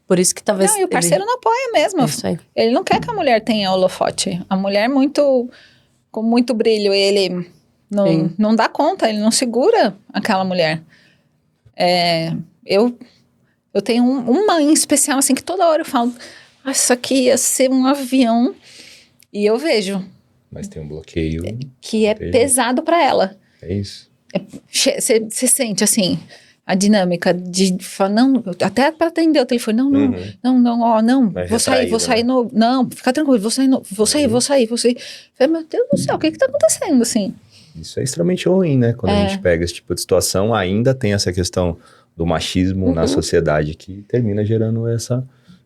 S4: Por isso que talvez...
S1: Não, e o parceiro não apoia mesmo.
S4: Isso aí.
S1: Ele não quer que a mulher tenha holofote. A mulher com muito brilho, ele não dá conta, ele não segura aquela mulher. Eu tenho uma em especial, assim, que toda hora eu falo, isso aqui ia ser um avião, e eu vejo.
S2: Mas tem um bloqueio.
S1: Que é pesado pra ela.
S2: É isso.
S1: Você sente, assim, a dinâmica de falar, não, até pra atender o telefone, não,
S3: Mas
S1: vou sair,
S3: né?
S1: não, fica tranquilo, vou sair. Falei, meu Deus do céu, o que tá acontecendo, assim?
S2: Isso é extremamente ruim, né? Quando a gente pega esse tipo de situação, ainda tem essa questão do machismo na sociedade que termina gerando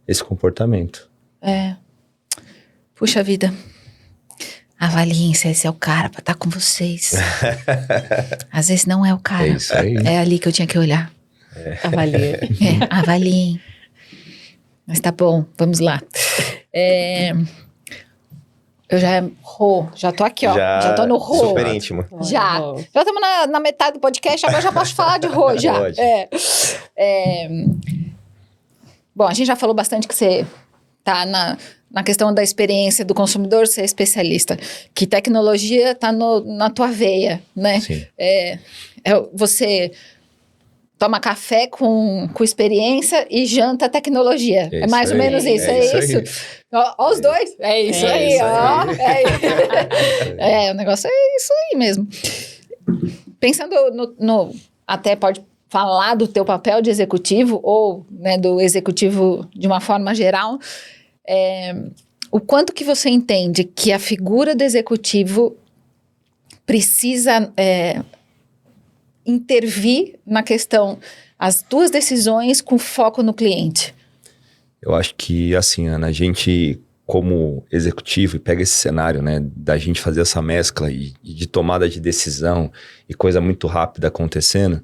S2: esse comportamento.
S1: Puxa vida. Avaliem se esse é o cara pra estar com vocês. Às vezes não é o cara.
S2: É isso aí.
S1: É ali que eu tinha que olhar.
S4: Avalia.
S1: Avaliem. Mas tá bom, vamos lá. Eu já tô aqui, ó. Já tô no Rô.
S3: Super íntimo.
S1: Já estamos na metade do podcast, agora já posso falar de Rô, já.
S2: Pode.
S1: Bom, a gente já falou bastante que você tá na questão da experiência do consumidor, você é especialista. Que tecnologia tá na tua veia, né?
S2: Sim.
S1: Você toma café com experiência e janta tecnologia. É mais ou menos isso, é isso? Ó, os dois. É isso aí, ó. O negócio é isso aí mesmo. Pensando até pode falar do teu papel de executivo ou, né, do executivo de uma forma geral, o quanto que você entende que a figura do executivo precisa intervir na questão, as duas decisões com foco no cliente?
S2: Eu acho que, assim, Ana, a gente, como executivo, e pega esse cenário, né, da gente fazer essa mescla e de tomada de decisão e coisa muito rápida acontecendo,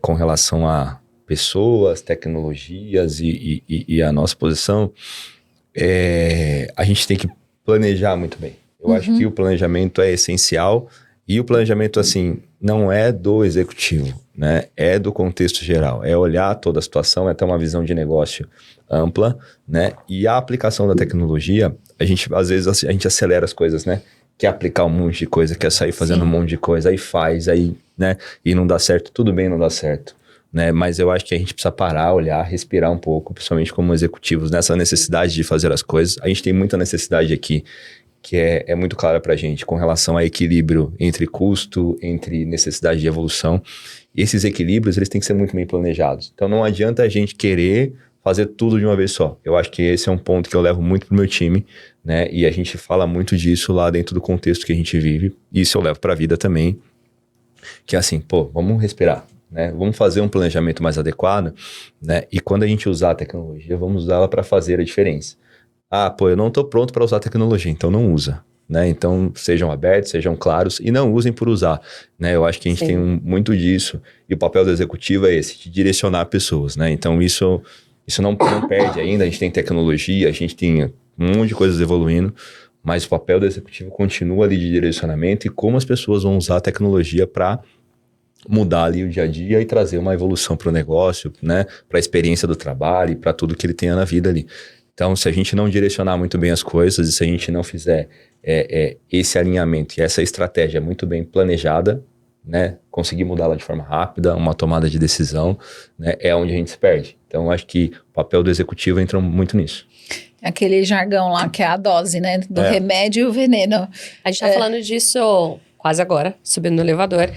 S2: com relação a pessoas, tecnologias e a nossa posição, a gente tem que planejar muito bem. Eu acho que o planejamento é essencial, e o planejamento, assim, não é do executivo, né? É do contexto geral. É olhar toda a situação, é ter uma visão de negócio ampla, né? E a aplicação da tecnologia, às vezes, a gente acelera as coisas, né? Quer aplicar um monte de coisa, quer sair fazendo um monte de coisa, aí faz, né? E não dá certo, tudo bem, não dá certo, né? Mas eu acho que a gente precisa parar, olhar, respirar um pouco, principalmente como executivos, nessa necessidade de fazer as coisas. A gente tem muita necessidade aqui, que é muito clara para a gente, com relação a equilíbrio entre custo, entre necessidade de evolução. E esses equilíbrios, eles têm que ser muito bem planejados. Então, não adianta a gente querer fazer tudo de uma vez só. Eu acho que esse é um ponto que eu levo muito pro meu time, né? E a gente fala muito disso lá dentro do contexto que a gente vive. E isso eu levo para a vida também, que é assim, vamos respirar, né? Vamos fazer um planejamento mais adequado, né? E quando a gente usar a tecnologia, vamos usá-la para fazer a diferença. Eu não estou pronto para usar tecnologia, então não usa, né? Então sejam abertos, sejam claros e não usem por usar, né? Eu acho que a gente tem muito disso, e o papel do executivo é esse, de direcionar pessoas, né? Então isso não perde ainda, a gente tem tecnologia, a gente tem um monte de coisas evoluindo, mas o papel do executivo continua ali de direcionamento e como as pessoas vão usar a tecnologia para mudar ali o dia a dia e trazer uma evolução para o negócio, né? Para a experiência do trabalho e para tudo que ele tenha na vida ali. Então, se a gente não direcionar muito bem as coisas e se a gente não fizer esse alinhamento e essa estratégia muito bem planejada, né? Conseguir mudá-la de forma rápida, uma tomada de decisão, né? É onde a gente se perde. Então, acho que o papel do executivo entra muito nisso.
S1: Aquele jargão lá, que é a dose, né? Do remédio e o veneno.
S4: A gente tá falando disso quase agora, subindo no elevador,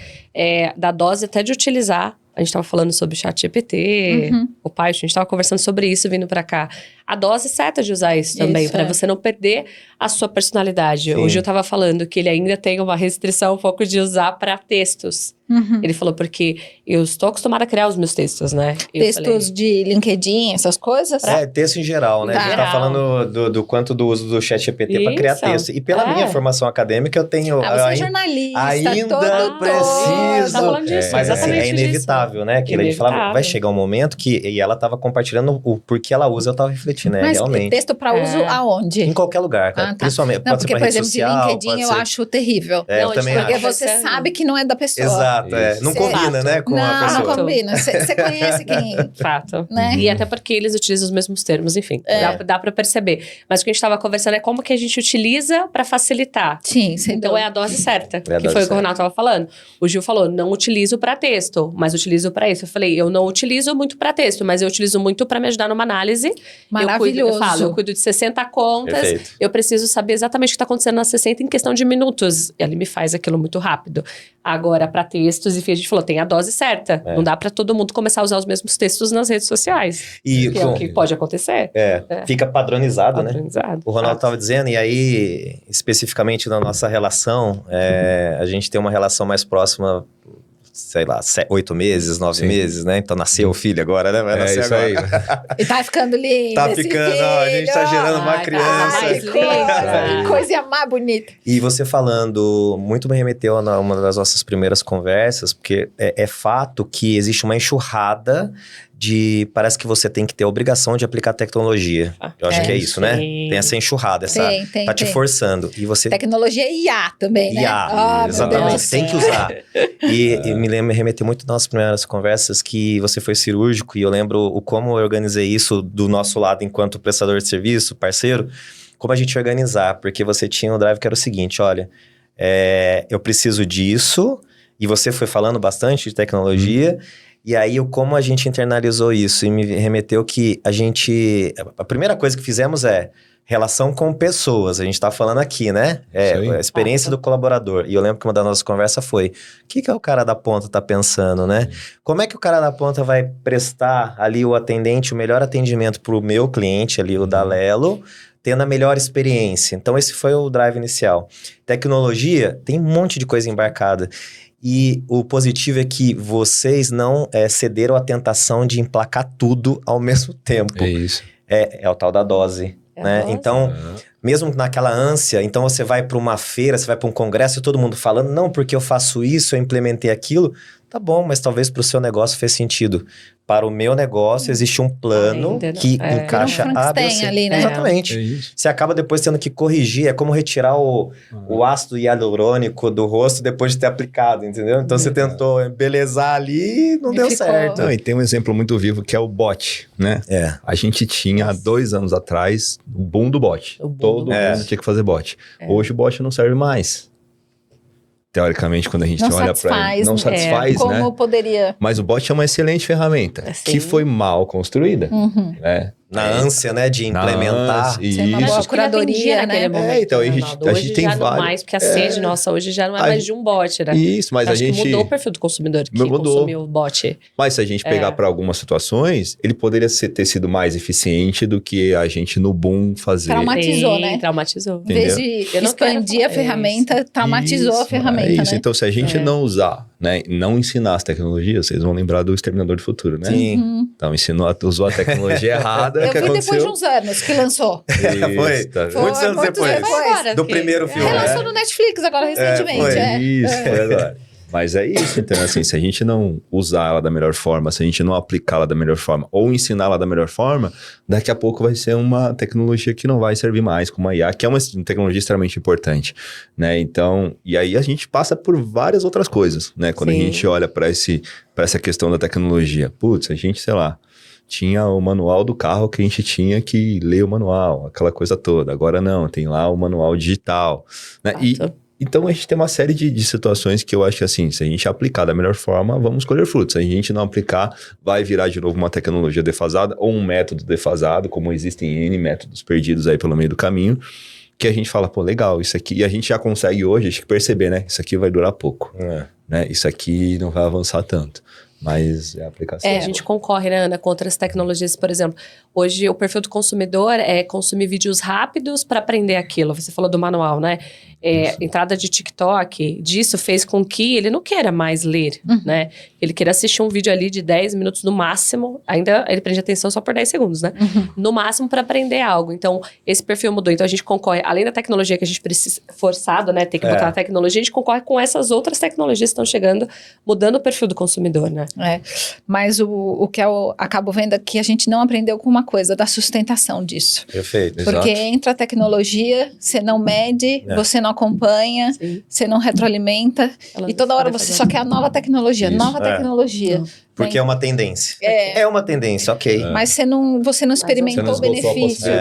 S4: da dose até de utilizar. A gente tava falando sobre o ChatGPT, o pai, a gente tava conversando sobre isso vindo pra cá. A dose certa de usar isso também, para você não perder a sua personalidade. Sim. Hoje eu tava falando que ele ainda tem uma restrição um pouco de usar para textos. Ele falou, porque eu estou acostumada a criar os meus textos, né?
S1: Textos de LinkedIn, essas coisas?
S3: Texto em geral, né? A gente tá falando do quanto do uso do ChatGPT para criar texto. E pela minha formação acadêmica, eu tenho...
S1: você é jornalista,
S3: ainda preciso.
S4: Tá falando disso,
S3: mas assim, é inevitável, né? Que a gente falava, vai chegar um momento que... E ela tava compartilhando o porquê ela usa, eu tava refletindo, né?
S1: Mas
S3: realmente.
S1: texto para uso aonde?
S3: Em qualquer lugar, cara. Principalmente,
S1: não,
S3: pode
S1: porque,
S3: ser pra
S1: por
S3: rede
S1: exemplo,
S3: social,
S1: de LinkedIn eu acho terrível.
S3: Eu também
S1: porque
S3: acho.
S1: você sabe que não é da pessoa.
S3: Exato, não combina, né, com a pessoa.
S1: Não combina. Você conhece quem...
S4: Fato.
S1: Né?
S4: E até porque eles utilizam os mesmos termos, enfim. Dá pra perceber. Mas o que a gente tava conversando é como que a gente utiliza pra facilitar.
S1: Sim, sem
S4: Então
S1: dúvida.
S4: é a dose certa, que foi o que o Renato tava falando. O Gil falou, não utilizo pra texto, mas utilizo pra isso. Eu falei, eu não utilizo muito pra texto, mas eu utilizo muito pra me ajudar numa análise.
S1: Maravilhoso.
S4: Eu cuido de 60 contas.
S3: Perfeito.
S4: Eu preciso saber exatamente o que tá acontecendo nas 60 em questão de minutos. Ele me faz aquilo muito rápido. Agora, pra textos, enfim, a gente falou, tem a dose certa. Não dá pra todo mundo começar a usar os mesmos textos nas redes sociais.
S3: E
S4: que é o que pode acontecer.
S3: Fica padronizado, né?
S4: Padronizado.
S3: O Ronaldo estava dizendo, e aí, especificamente na nossa relação, a gente tem uma relação mais próxima, sei lá, 8 meses, 9 meses, né? Então nasceu o filho agora, né? Vai nascer
S2: isso
S3: agora.
S1: E tá ficando lindo.
S3: Tá ficando, a gente tá gerando uma criança.
S4: Mais linda.
S1: Coisa mais bonita.
S3: E você falando, muito me remeteu a uma das nossas primeiras conversas, porque é fato que existe uma enxurrada parece que você tem que ter a obrigação de aplicar tecnologia. Eu acho que é isso, né? Tem essa enxurrada, tá te forçando. E você...
S1: Tecnologia e IA também, né?
S3: IA, exatamente. Tem que usar. E me remeteu muito nas nossas primeiras conversas que você foi cirúrgico e eu lembro como eu organizei isso do nosso lado enquanto prestador de serviço, parceiro, como a gente ia organizar, porque você tinha um drive que era o seguinte, olha, eu preciso disso, e você foi falando bastante de tecnologia, e aí, como a gente internalizou isso e me remeteu que a primeira coisa que fizemos relação com pessoas. A gente tá falando aqui, né? A experiência do colaborador. E eu lembro que uma das nossas conversas foi, o que o cara da ponta tá pensando, né? Como é que o cara da ponta vai prestar ali o melhor atendimento pro meu cliente ali, o da Lelo, tendo a melhor experiência? Então, esse foi o drive inicial. Tecnologia, tem um monte de coisa embarcada. E o positivo é que vocês não cederam à tentação de emplacar tudo ao mesmo tempo.
S2: É isso.
S3: É o tal da dose, né? Então, mesmo naquela ânsia, então você vai para uma feira, você vai para um congresso e todo mundo falando, não, porque eu faço isso, eu implementei aquilo. Tá bom, mas talvez para o seu negócio fez sentido. Para o meu negócio, existe um plano que encaixa A, B, C.
S1: Ali, né?
S3: Exatamente. Você acaba depois tendo que corrigir. É como retirar o ácido hialurônico do rosto depois de ter aplicado, entendeu? Então, você tentou embelezar ali e não deu certo.
S2: Não, e tem um exemplo muito vivo que é o bot, né? A gente tinha, há 2 anos atrás, o boom do bot. Todo mundo tinha que fazer bot. Hoje o bot não serve mais. Teoricamente, quando a gente olha para ele, não satisfaz, né?
S1: Como poderia...
S2: Mas o bot é uma excelente ferramenta, que foi mal construída, né?
S3: Na ânsia, né, de implementar.
S1: Isso. Uma boa curadoria, né?
S2: Então, a gente tem vários...
S4: mais, porque a sede nossa hoje já não é mais de um bot, né?
S2: Isso, mas a gente...
S4: que mudou o perfil do consumidor que consumiu o bot.
S2: Mas se a gente pegar para algumas situações, ele poderia ter sido mais eficiente do que a gente no boom fazer.
S1: Traumatizou, né?
S4: Traumatizou.
S1: Em vez de expandir a ferramenta, traumatizou a ferramenta,
S2: né? Então, se a gente não usar, né, não ensinar as tecnologias, vocês vão lembrar do Exterminador do Futuro, né?
S3: Sim.
S2: Então, usou a tecnologia errada.
S1: Eu vi depois de uns anos que lançou.
S3: Foi. Muitos anos depois.
S1: Agora,
S3: do primeiro filme.
S1: Relançou no Netflix agora, recentemente.
S2: Foi agora. Mas é isso, então, assim, se a gente não usar ela da melhor forma, se a gente não aplicá-la da melhor forma, ou ensiná-la da melhor forma, daqui a pouco vai ser uma tecnologia que não vai servir mais, como a IA, que é uma tecnologia extremamente importante, né? Então, e aí a gente passa por várias outras coisas, né? Quando a gente olha para essa questão da tecnologia. Putz, a gente, sei lá, tinha o manual do carro que a gente tinha que ler o manual, aquela coisa toda. Agora não, tem lá o manual digital, né? Então, a gente tem uma série de situações que eu acho que, assim, se a gente aplicar da melhor forma, vamos colher frutos. Se a gente não aplicar, vai virar de novo uma tecnologia defasada ou um método defasado, como existem N métodos perdidos aí pelo meio do caminho, que a gente fala, pô, legal, isso aqui... E a gente já consegue hoje, acho que perceber, né? Isso aqui vai durar pouco, né? Isso aqui não vai avançar tanto. Mas é a aplicação.
S4: A gente concorre, né, Ana, contra as tecnologias. Por exemplo, hoje o perfil do consumidor é consumir vídeos rápidos para aprender aquilo. Você falou do manual, né? Entrada de TikTok, disso fez com que ele não queira mais ler, né? Ele queira assistir um vídeo ali de 10 minutos no máximo. Ainda ele prende atenção só por 10 segundos, né? No máximo para aprender algo. Então, esse perfil mudou. Então, a gente concorre, além da tecnologia que a gente precisa, forçado, né? Ter que botar na tecnologia, a gente concorre com essas outras tecnologias que estão chegando, mudando o perfil do consumidor, né?
S1: Mas o que eu acabo vendo é que a gente não aprendeu com uma coisa, da sustentação disso.
S3: Perfeito.
S1: Porque entra a tecnologia, você não mede, você não acompanha, você não retroalimenta, e toda hora você só quer a nova tecnologia, nova tecnologia.
S3: Porque é uma tendência. É uma tendência, ok.
S1: Mas você não experimentou o benefício.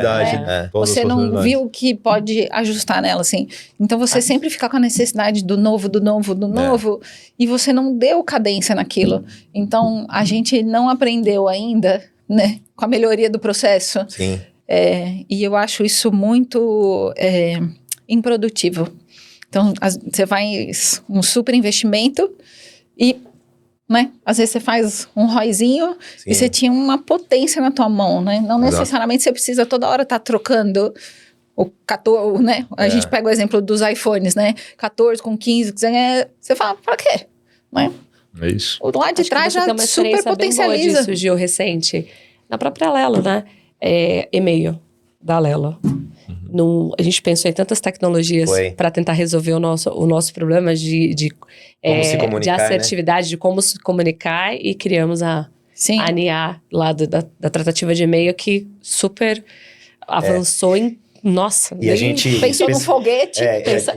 S1: Você não viu que pode ajustar nela, assim. Então, você sempre fica com a necessidade do novo, e você não deu cadência naquilo. Então, a gente não aprendeu ainda, né, com a melhoria do processo.
S3: Sim.
S1: E eu acho isso muito improdutivo. Então, você faz um super investimento e, né, às vezes você faz um ROIzinho e você tinha uma potência na tua mão, né? Não necessariamente você precisa toda hora estar trocando o 14, né? A gente pega o exemplo dos iPhones, né? 14 com 15, você fala, pra quê? Né?
S2: É isso.
S1: O lado de trás já super potencializa.
S4: Bem boa disso, Gil, recente. Na própria Lelo, né? E-mail da Lelo. A gente pensou em tantas tecnologias para tentar resolver o nosso problema de assertividade, né? De como se comunicar, e criamos a NIA lá da tratativa de e-mail, que super avançou em... Nossa,
S3: e a gente
S1: pensou no foguete.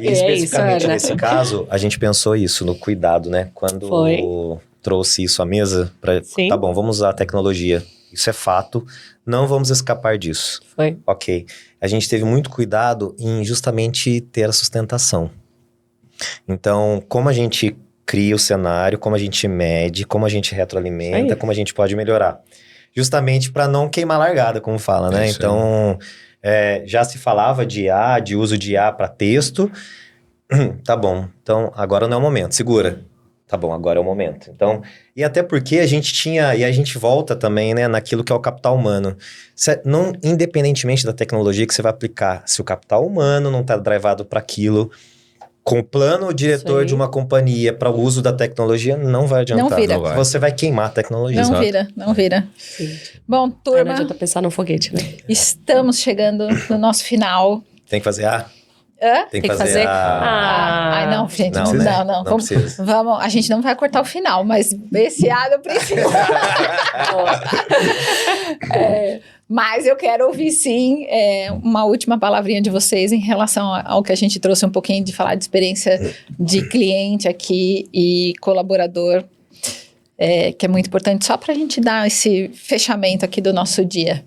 S3: Especificamente nesse caso, a gente pensou isso no cuidado, né? Quando trouxe isso à mesa, tá bom, vamos usar a tecnologia. Isso é fato, não vamos escapar disso. Ok. A gente teve muito cuidado em justamente ter a sustentação. Então, como a gente cria o cenário, como a gente mede, como a gente retroalimenta, como a gente pode melhorar. Justamente para não queimar largada, como fala, né? Então, já se falava de IA, de uso de IA para texto. Tá bom, então agora não é o momento, segura. Tá bom, agora é o momento. Então, e até porque a gente tinha, e a gente volta também, né, naquilo que é o capital humano. Não, independentemente da tecnologia que você vai aplicar, se o capital humano não está drivado para aquilo, com o plano diretor de uma companhia para o uso da tecnologia, não vai adiantar.
S1: Não vira.
S3: Você vai queimar a tecnologia.
S1: Não vira. Sim. Bom, turma...
S4: Não adianta pensar num foguete, né?
S1: Estamos chegando no nosso final.
S3: Tem que fazer Tem que fazer
S1: Ai, não, gente, não. Vamos, a gente não vai cortar o final, mas esse eu preciso. Mas eu quero ouvir, sim, uma última palavrinha de vocês em relação ao que a gente trouxe um pouquinho de falar de experiência de cliente aqui e colaborador, que é muito importante, só para a gente dar esse fechamento aqui do nosso dia.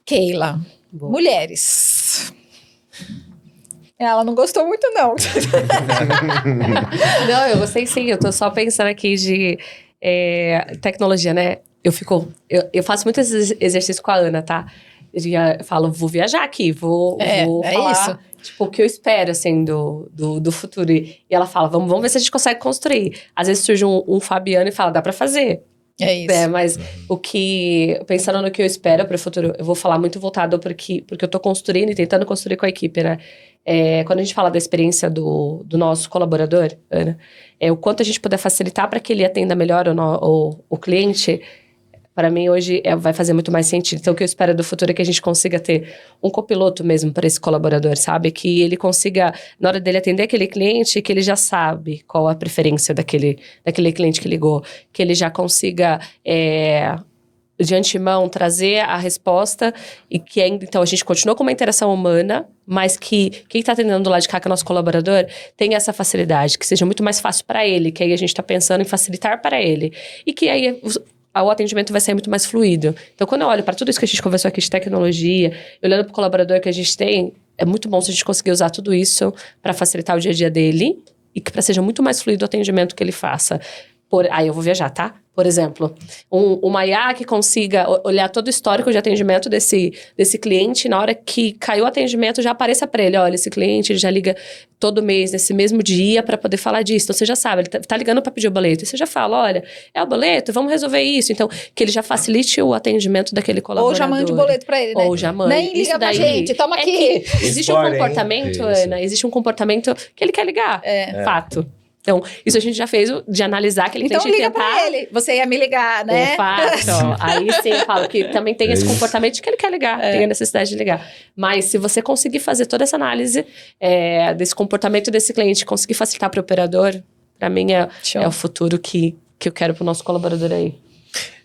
S1: Keila, mulheres... Ela não gostou muito, não.
S4: Não, eu gostei sim. Eu tô só pensando aqui de tecnologia, né? Eu faço muitos exercícios com a Ana, tá? Eu falo, vou viajar aqui, vou falar,
S1: isso.
S4: Tipo, o que eu espero, assim, do futuro. E ela fala, vamos ver se a gente consegue construir. Às vezes surge um Fabiano e fala, dá pra fazer.
S1: É isso.
S4: Mas pensando no que eu espero para o futuro, eu vou falar muito voltado porque eu tô construindo e tentando construir com a equipe, né? Quando a gente fala da experiência do nosso colaborador, Ana, o quanto a gente puder facilitar para que ele atenda melhor o cliente, para mim hoje vai fazer muito mais sentido. Então, o que eu espero do futuro é que a gente consiga ter um copiloto mesmo para esse colaborador, sabe? Que ele consiga, na hora dele atender aquele cliente, que ele já sabe qual a preferência daquele cliente que ligou. Que ele já consiga, de antemão, trazer a resposta e que então a gente continua com uma interação humana, mas que quem está atendendo do lado de cá, que é o nosso colaborador, tenha essa facilidade, que seja muito mais fácil para ele, que aí a gente está pensando em facilitar para ele. E que aí o atendimento vai ser muito mais fluido. Então, quando eu olho para tudo isso que a gente conversou aqui de tecnologia, olhando para o colaborador que a gente tem, é muito bom se a gente conseguir usar tudo isso para facilitar o dia a dia dele e que para seja muito mais fluido o atendimento que ele faça. Aí eu vou viajar, tá? Por exemplo, uma IA que consiga olhar todo o histórico de atendimento desse cliente, na hora que caiu o atendimento, já apareça para ele, olha, esse cliente ele já liga todo mês, nesse mesmo dia, para poder falar disso. Então, você já sabe, ele tá ligando para pedir o boleto. E você já fala, olha, é o boleto, vamos resolver isso. Então, que ele já facilite o atendimento daquele colaborador.
S1: Ou já mande o boleto para ele, né?
S4: Ou já mande.
S1: Nem liga pra gente, toma aqui.
S4: Existe um comportamento, Ana, existe um comportamento que ele quer ligar. Fato. Então, isso a gente já fez, de analisar aquele cliente e tentar...
S1: Então, liga pra ele. Você ia me ligar, né?
S4: Fato. Aí sim, eu falo que também tem esse comportamento de que ele quer ligar, tem a necessidade de ligar. Mas se você conseguir fazer toda essa análise desse comportamento desse cliente, conseguir facilitar para o operador, para mim é o futuro que eu quero para o nosso colaborador aí.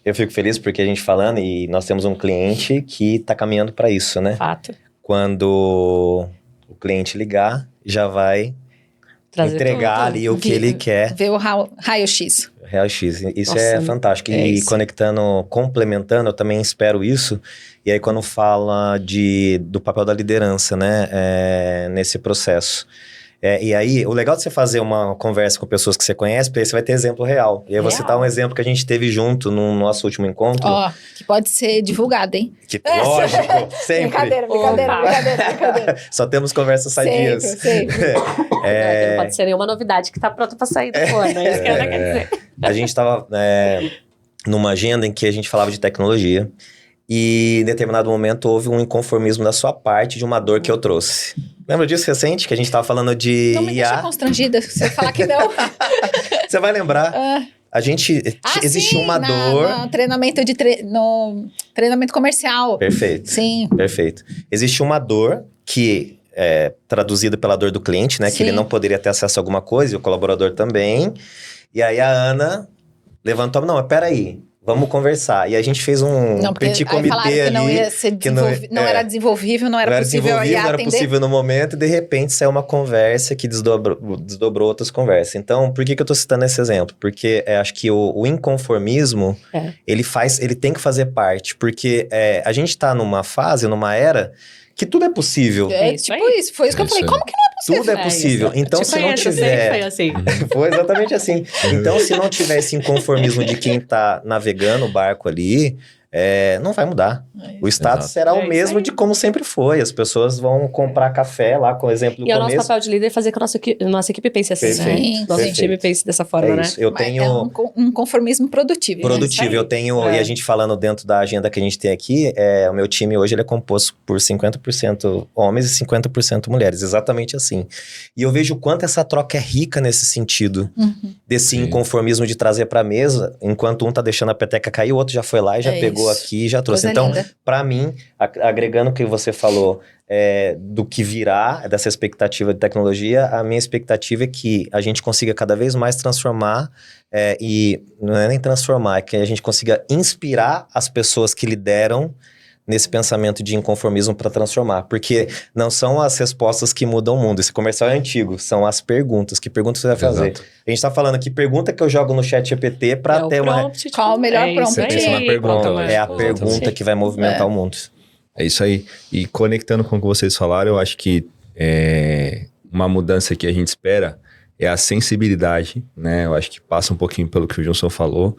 S3: Eu fico feliz porque a gente falando e nós temos um cliente que está caminhando para isso, né?
S4: Fato.
S3: Quando o cliente ligar, já vai... entregar ali o que ele quer.
S1: Ver o raio-x.
S3: Raio-x. Isso é fantástico. E conectando, complementando, eu também espero isso. E aí, quando fala do papel da liderança, né? Nesse processo. E aí, o legal de você fazer uma conversa com pessoas que você conhece, porque aí você vai ter exemplo real. E aí, eu vou citar um exemplo que a gente teve junto no nosso último encontro.
S1: Que pode ser divulgado, hein?
S3: Lógico, sempre.
S1: Brincadeira.
S3: Só temos conversas sadias.
S1: Sempre.
S4: Não pode ser nenhuma novidade que tá pronta pra sair do forno. É isso que ela quer dizer.
S3: A gente tava numa agenda em que a gente falava de tecnologia. E em determinado momento houve um inconformismo da sua parte de uma dor que eu trouxe. Lembra disso recente? Que a gente tava falando de
S1: não me deixa constrangida se eu falar que não.
S3: Você vai lembrar. A gente... existe uma dor...
S1: No treinamento, no treinamento comercial.
S3: Perfeito.
S1: Sim.
S3: Perfeito. Existe uma dor que é traduzida pela dor do cliente, né? Sim. Que ele não poderia ter acesso a alguma coisa, e o colaborador também. E aí a Ana levantou... Não, mas peraí. Vamos conversar. E a gente fez um petit comitê ali.
S1: Não ia ser não era desenvolvível, não era possível
S3: não era possível no momento, e de repente saiu uma conversa que desdobrou outras conversas. Então, por que eu tô citando esse exemplo? Porque acho que o inconformismo, ele tem que fazer parte. Porque a gente tá numa fase, numa era, que tudo é possível.
S1: Isso. Foi isso que eu falei. Como que não é possível?
S3: Tudo é possível. Então, se não tiver...
S4: Foi assim.
S3: Foi exatamente assim. Então, se não tiver esse inconformismo de quem tá navegando o barco ali, não vai mudar. O status será o mesmo de como sempre foi. As pessoas vão comprar café lá, com o exemplo do começo.
S4: E é o nosso papel de líder fazer com que a nossa equipe pense assim.
S3: Perfeito.
S4: Nosso time pense dessa forma, né?
S3: Eu tenho...
S1: um conformismo produtivo.
S3: Eu tenho... E a gente falando dentro da agenda que a gente tem aqui, o meu time hoje ele é composto por 50% homens e 50% mulheres. Exatamente assim. E eu vejo o quanto essa troca é rica nesse sentido. Desse inconformismo de trazer pra mesa, enquanto um tá deixando a peteca cair, o outro já foi lá e já pegou aqui e já trouxe. Então, para mim, agregando o que você falou do que virá, dessa expectativa de tecnologia, a minha expectativa é que a gente consiga cada vez mais transformar, e não é nem transformar, é que a gente consiga inspirar as pessoas que lideram nesse pensamento de inconformismo para transformar. Porque não são as respostas que mudam o mundo. Esse comercial é antigo. São as perguntas. Que perguntas você vai fazer? Exato. A gente tá falando que pergunta que eu jogo no chat GPT para ter uma...
S1: Qual o melhor prompt?
S3: É a pergunta que vai movimentar o mundo.
S2: É isso aí. E conectando com o que vocês falaram, eu acho que uma mudança que a gente espera é a sensibilidade, né? Eu acho que passa um pouquinho pelo que o Johnson falou,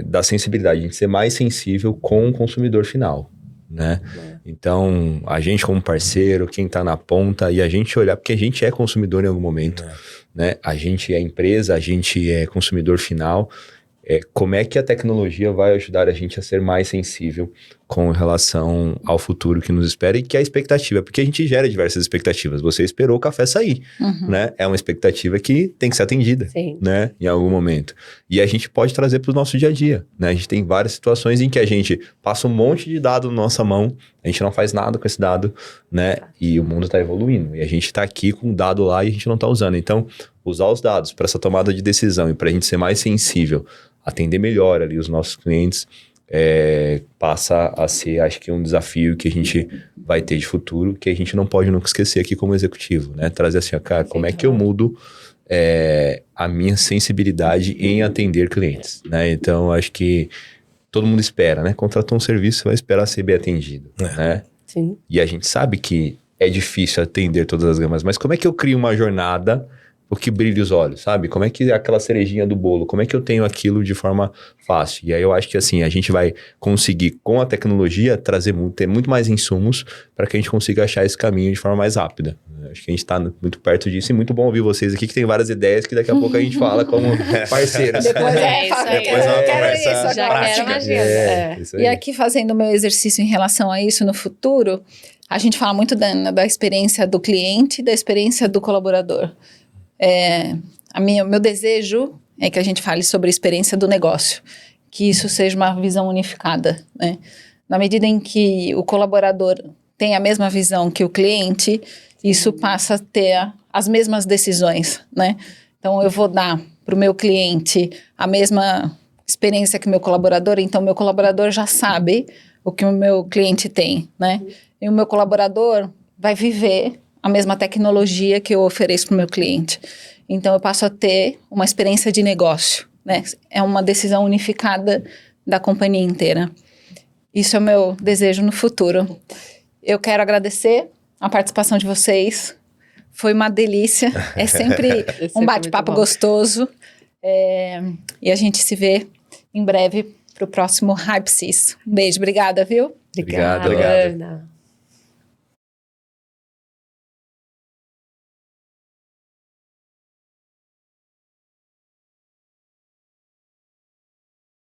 S2: da sensibilidade, a gente ser mais sensível com o consumidor final, né? Então, a gente como parceiro, quem tá na ponta, e a gente olhar, porque a gente é consumidor em algum momento, né? A gente é empresa, a gente é consumidor final, como é que a tecnologia vai ajudar a gente a ser mais sensível com relação ao futuro que nos espera e que é a expectativa, porque a gente gera diversas expectativas. Você esperou o café sair, né? É uma expectativa que tem que ser atendida, né? Em algum momento. E a gente pode trazer para o nosso dia a dia, né? A gente tem várias situações em que a gente passa um monte de dado na nossa mão, a gente não faz nada com esse dado, né? E o mundo está evoluindo. E a gente está aqui com o dado lá e a gente não está usando. Então, usar os dados para essa tomada de decisão e para a gente ser mais sensível, atender melhor ali os nossos clientes, passa a ser, acho que, um desafio que a gente vai ter de futuro, que a gente não pode nunca esquecer aqui como executivo, né? Trazer assim, cara, como é que eu mudo a minha sensibilidade em atender clientes, né? Então, acho que todo mundo espera, né? Contratou um serviço, vai esperar ser bem atendido, né?
S4: Sim.
S2: E a gente sabe que é difícil atender todas as gamas, mas como é que eu crio uma jornada o que brilha os olhos, sabe? Como é que é aquela cerejinha do bolo? Como é que eu tenho aquilo de forma fácil? E aí eu acho que assim, a gente vai conseguir, com a tecnologia, ter muito mais insumos para que a gente consiga achar esse caminho de forma mais rápida. Acho que a gente está muito perto disso e muito bom ouvir vocês aqui, que tem várias ideias que daqui a pouco a gente fala como parceiros.
S1: Depois
S3: Depois é uma conversa
S4: Já
S3: prática.
S4: quero agenda.
S2: Isso aí.
S1: E aqui, fazendo o meu exercício em relação a isso no futuro, a gente fala muito da experiência do cliente e da experiência do colaborador. Meu desejo é que a gente fale sobre a experiência do negócio, que isso seja uma visão unificada, né? Na medida em que o colaborador tem a mesma visão que o cliente, isso passa a ter as mesmas decisões, né? Então, eu vou dar para o meu cliente a mesma experiência que o meu colaborador, então meu colaborador já sabe o que o meu cliente tem, né? E o meu colaborador vai viver a mesma tecnologia que eu ofereço para o meu cliente. Então, eu passo a ter uma experiência de negócio, né? É uma decisão unificada da companhia inteira. Isso é o meu desejo no futuro. Eu quero agradecer a participação de vocês. Foi uma delícia. É sempre um bate-papo gostoso. E a gente se vê em breve para o próximo Hype Sis. Um beijo, obrigada, viu?
S4: Obrigada,
S2: Obrigado.
S4: Ana.